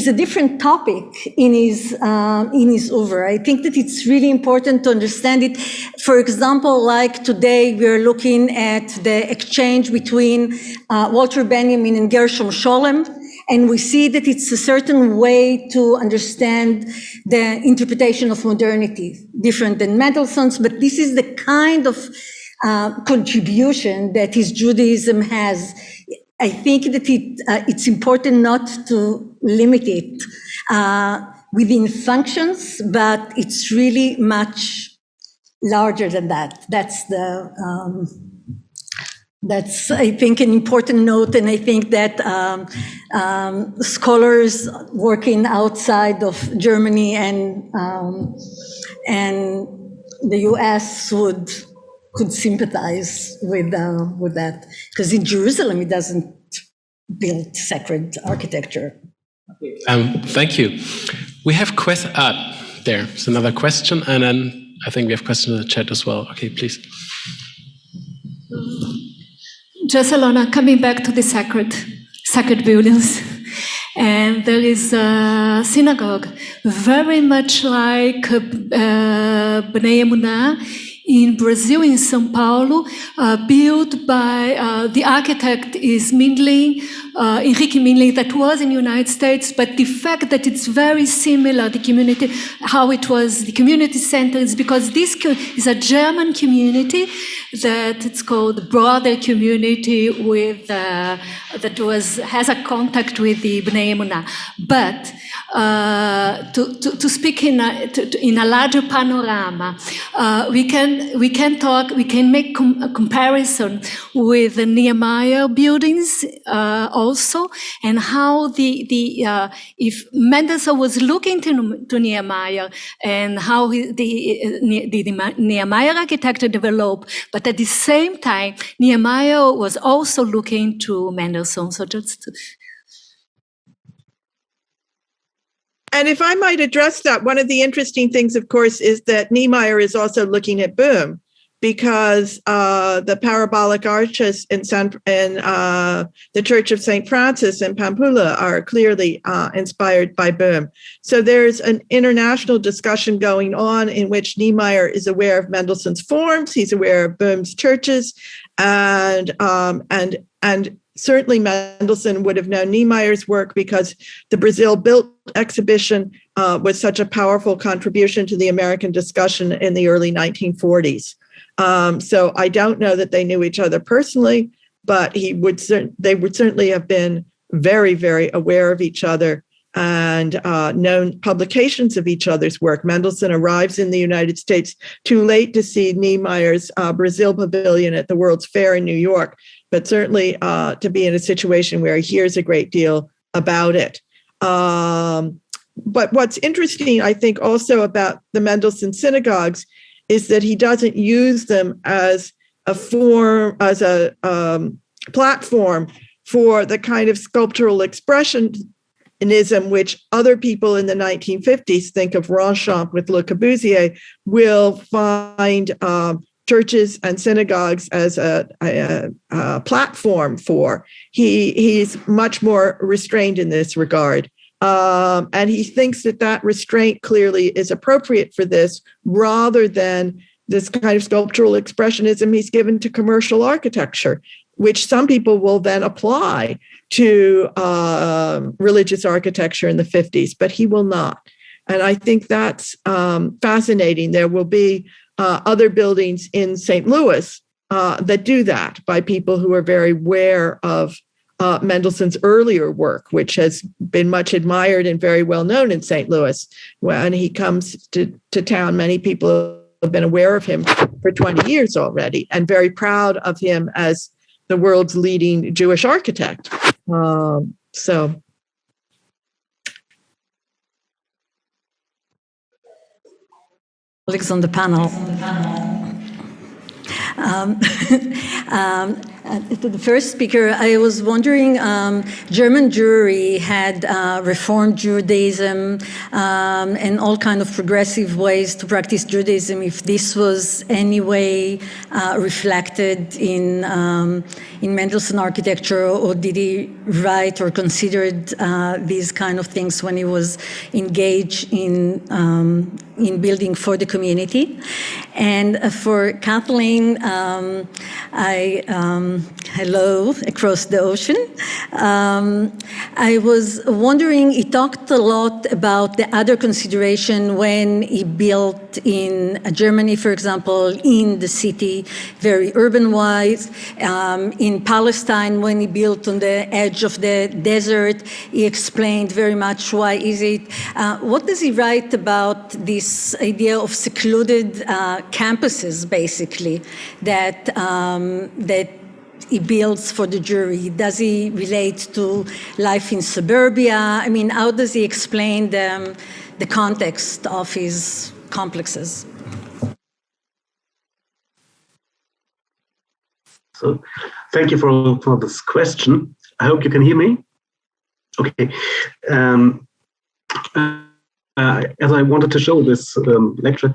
a different topic in his Oeuvre. I think that it's really important to understand it. For example, like today, we're looking at the exchange between Walter Benjamin and Gershom Scholem, and we see that it's a certain way to understand the interpretation of modernity, different than Mendelssohn's, but this is the kind of contribution that his Judaism has. I think that it's important not to limit it within functions, but it's really much larger than that. That's, I think, an important note, and I think that scholars working outside of Germany and the US could sympathize with that, because in Jerusalem it doesn't build sacred architecture.
Thank you. We have there's another question, and then I think we have questions in the chat as well. Okay, please.
Just Alona, coming back to the sacred buildings, and there is a synagogue very much like Bnei Emunah in Brazil, in São Paulo, built by the architect is Mindlin, Erich Mendelsohn, that was in the United States, but the fact that it's very similar, the community, how it was, the community center, is because this is a German community that it's called the broader community with that has a contact with the Bnei Emunah. But to speak in a larger panorama, we can make a comparison with the Nehemiah buildings also, and how if Mendelsohn was looking to Nehemiah and how the Nehemiah architecture developed, but at the same time Nehemiah was also looking to Mendelsohn. So just.
And if I might address that, one of the interesting things, of course, is that Niemeyer is also looking at Bohm, because the parabolic arches in the Church of St. Francis in Pampulha are clearly inspired by Bohm. So there's an international discussion going on in which Niemeyer is aware of Mendelssohn's forms, he's aware of Bohm's churches, and certainly Mendelssohn would have known Niemeyer's work because the Brazil Built exhibition was such a powerful contribution to the American discussion in the early 1940s. So I don't know that they knew each other personally, but they would certainly have been very, very aware of each other and known publications of each other's work. Mendelssohn arrives in the United States too late to see Niemeyer's Brazil Pavilion at the World's Fair in New York, but certainly to be in a situation where he hears a great deal about it. But what's interesting, I think, also about the Mendelssohn synagogues is that he doesn't use them as a platform for the kind of sculptural expressionism which other people in the 1950s, think of Ronchamp with Le Corbusier, will find churches and synagogues as a platform for. He's much more restrained in this regard. And he thinks that restraint clearly is appropriate for this rather than this kind of sculptural expressionism he's given to commercial architecture, which some people will then apply to religious architecture in the 50s, but he will not. And I think that's fascinating. There will be other buildings in St. Louis that do that by people who are very aware of Mendelssohn's earlier work, which has been much admired and very well known in St. Louis. When he comes to town, many people have been aware of him for 20 years already and very proud of him as the world's leading Jewish architect.
Colleagues on the panel. To the first speaker, I was wondering, German Jewry had Reformed Judaism and all kind of progressive ways to practice Judaism, if this was any way reflected in Mendelssohn architecture, or did he write or considered these kind of things when he was engaged in building for the community? And for Kathleen, hello across the ocean. I was wondering, he talked a lot about the other consideration when he built in Germany, for example, in the city, very urban-wise. In Palestine, when he built on the edge of the desert, he explained very much why is it. What does he write about this idea of secluded campuses, basically, that he builds for the Jewry? Does he relate to life in suburbia? I mean, how does he explain the context of his complexes?
So, thank you for this question. I hope you can hear me. Okay. As I wanted to show this lecture,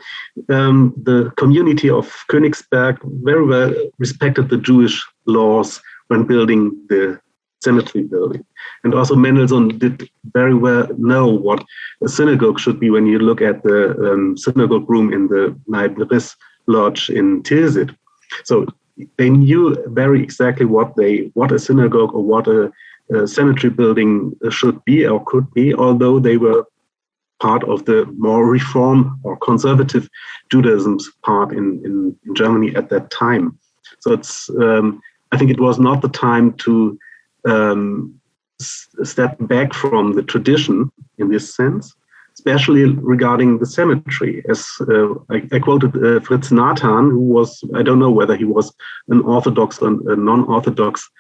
the community of Koenigsberg very well respected the Jewish laws when building the cemetery building. And also Mendelssohn did very well know what a synagogue should be when you look at the synagogue room in the Neibris Lodge in Tilsit. So they knew very exactly what a synagogue or what a cemetery building should be or could be, although they were part of the more reform or conservative Judaism's part in Germany at that time. So it's I think it was not the time to step back from the tradition in this sense, especially regarding the cemetery. As I quoted Fritz Nathan, who was, I don't know whether he was an Orthodox or a non-Orthodox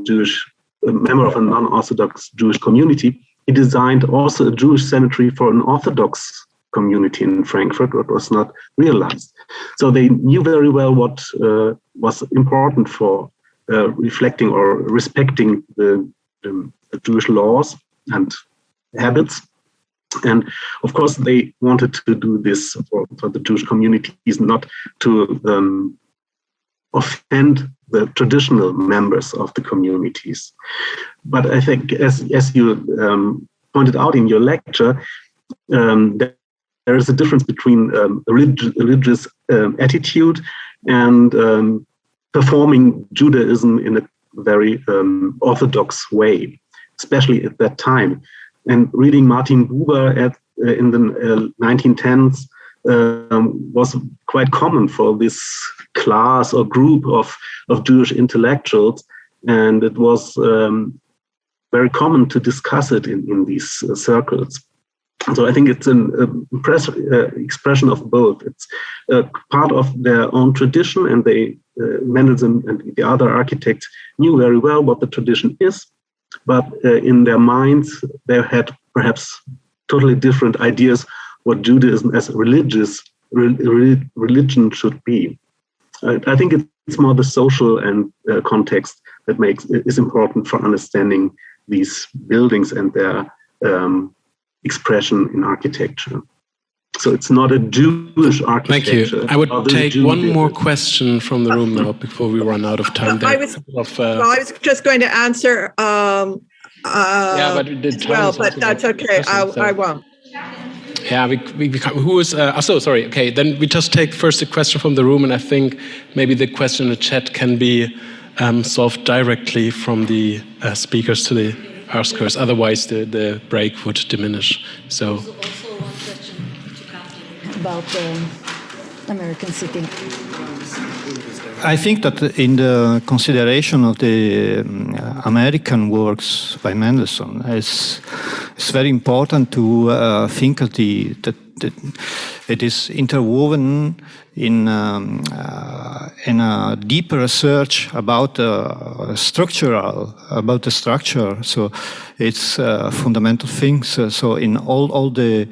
Jewish, a member of a non-Orthodox Jewish community. He designed also a Jewish cemetery for an Orthodox community in Frankfurt, but was not realized. So they knew very well what was important for reflecting or respecting the Jewish laws and habits. And of course, they wanted to do this for the Jewish communities, not to offend the traditional members of the communities. But I think, as you pointed out in your lecture, there is a difference between religious attitude and performing Judaism in a very orthodox way, especially at that time. And reading Martin Buber in the 1910s was quite common for this class or group of Jewish intellectuals, and it was very common to discuss it in these circles. So I think it's an expression of both. It's part of their own tradition, and Mendelssohn and the other architects knew very well what the tradition is, but in their minds they had perhaps totally different ideas what Judaism as a religion should be. I think it's more the social and context that is important for understanding these buildings and their expression in architecture. So it's not a Jewish architecture.
Thank you. I would take one more question from the room now before we run out of time.
I was just going to answer.
Yeah, but
but that's okay. I won't.
Yeah, who is? Sorry. Okay, then we just take first a question from the room, and I think maybe the question in the chat can be solved directly from the speakers to the askers. Otherwise, the break would diminish. So.
Also one question to Kathleen about the American city.
I think that in the consideration of the American works by Mendelssohn, it's very important to think of that it is interwoven in a deeper research about the structure. So it's fundamental things. So in all the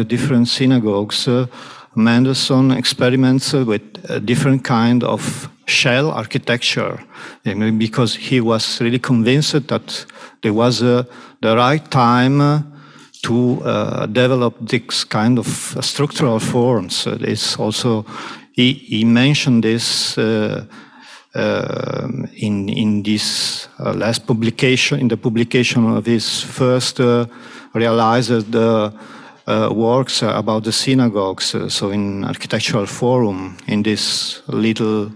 different synagogues, Mendelssohn experiments with a different kind of shell architecture, because he was really convinced that there was the right time to develop this kind of structural forms. It's also he mentioned this in this last publication, in the publication of his first realized works about the synagogues. So in Architectural Forum, in this little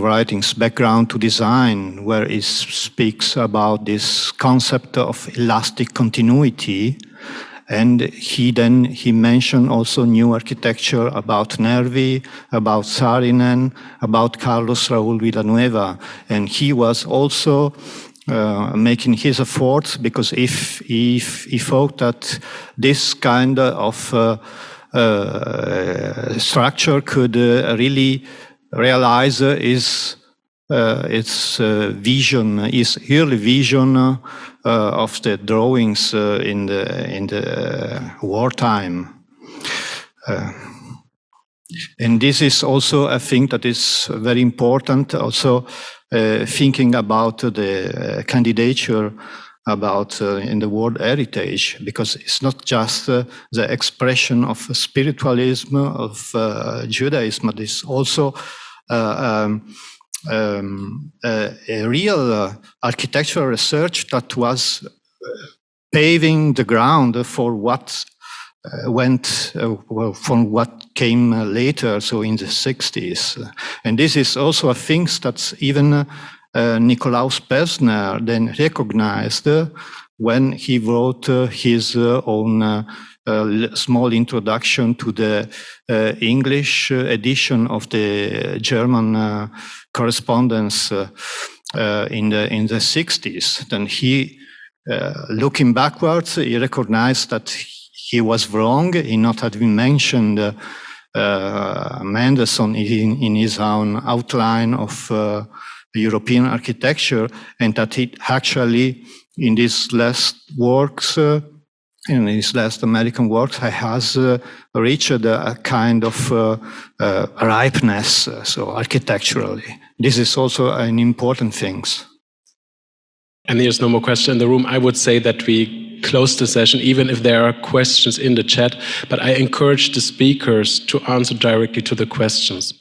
writings, Background to Design, where he speaks about this concept of elastic continuity. And he mentioned also new architecture about Nervi, about Saarinen, about Carlos Raúl Villanueva. And he was also making his efforts, because if he thought that this kind of structure could really realize his vision, his early vision of the drawings in the wartime. And this is also a thing that is very important. Also, thinking about the candidature about in the World Heritage, because it's not just the expression of spiritualism of Judaism, but it's also a real architectural research that was paving the ground for what from what came later, so in the 60s. And this is also a thing that even Nikolaus Persner then recognized when he wrote his own small introduction to the English edition of the German correspondence in the 60s. Then he, looking backwards, he recognized that he was wrong in not having mentioned Mendelssohn in his own outline of European architecture, and that he actually, in these last works, in his last American works, has reached a kind of ripeness, so architecturally. This is also an important thing.
And there's no more question in the room. I would say that we close the session, even if there are questions in the chat, but I encourage the speakers to answer directly to the questions.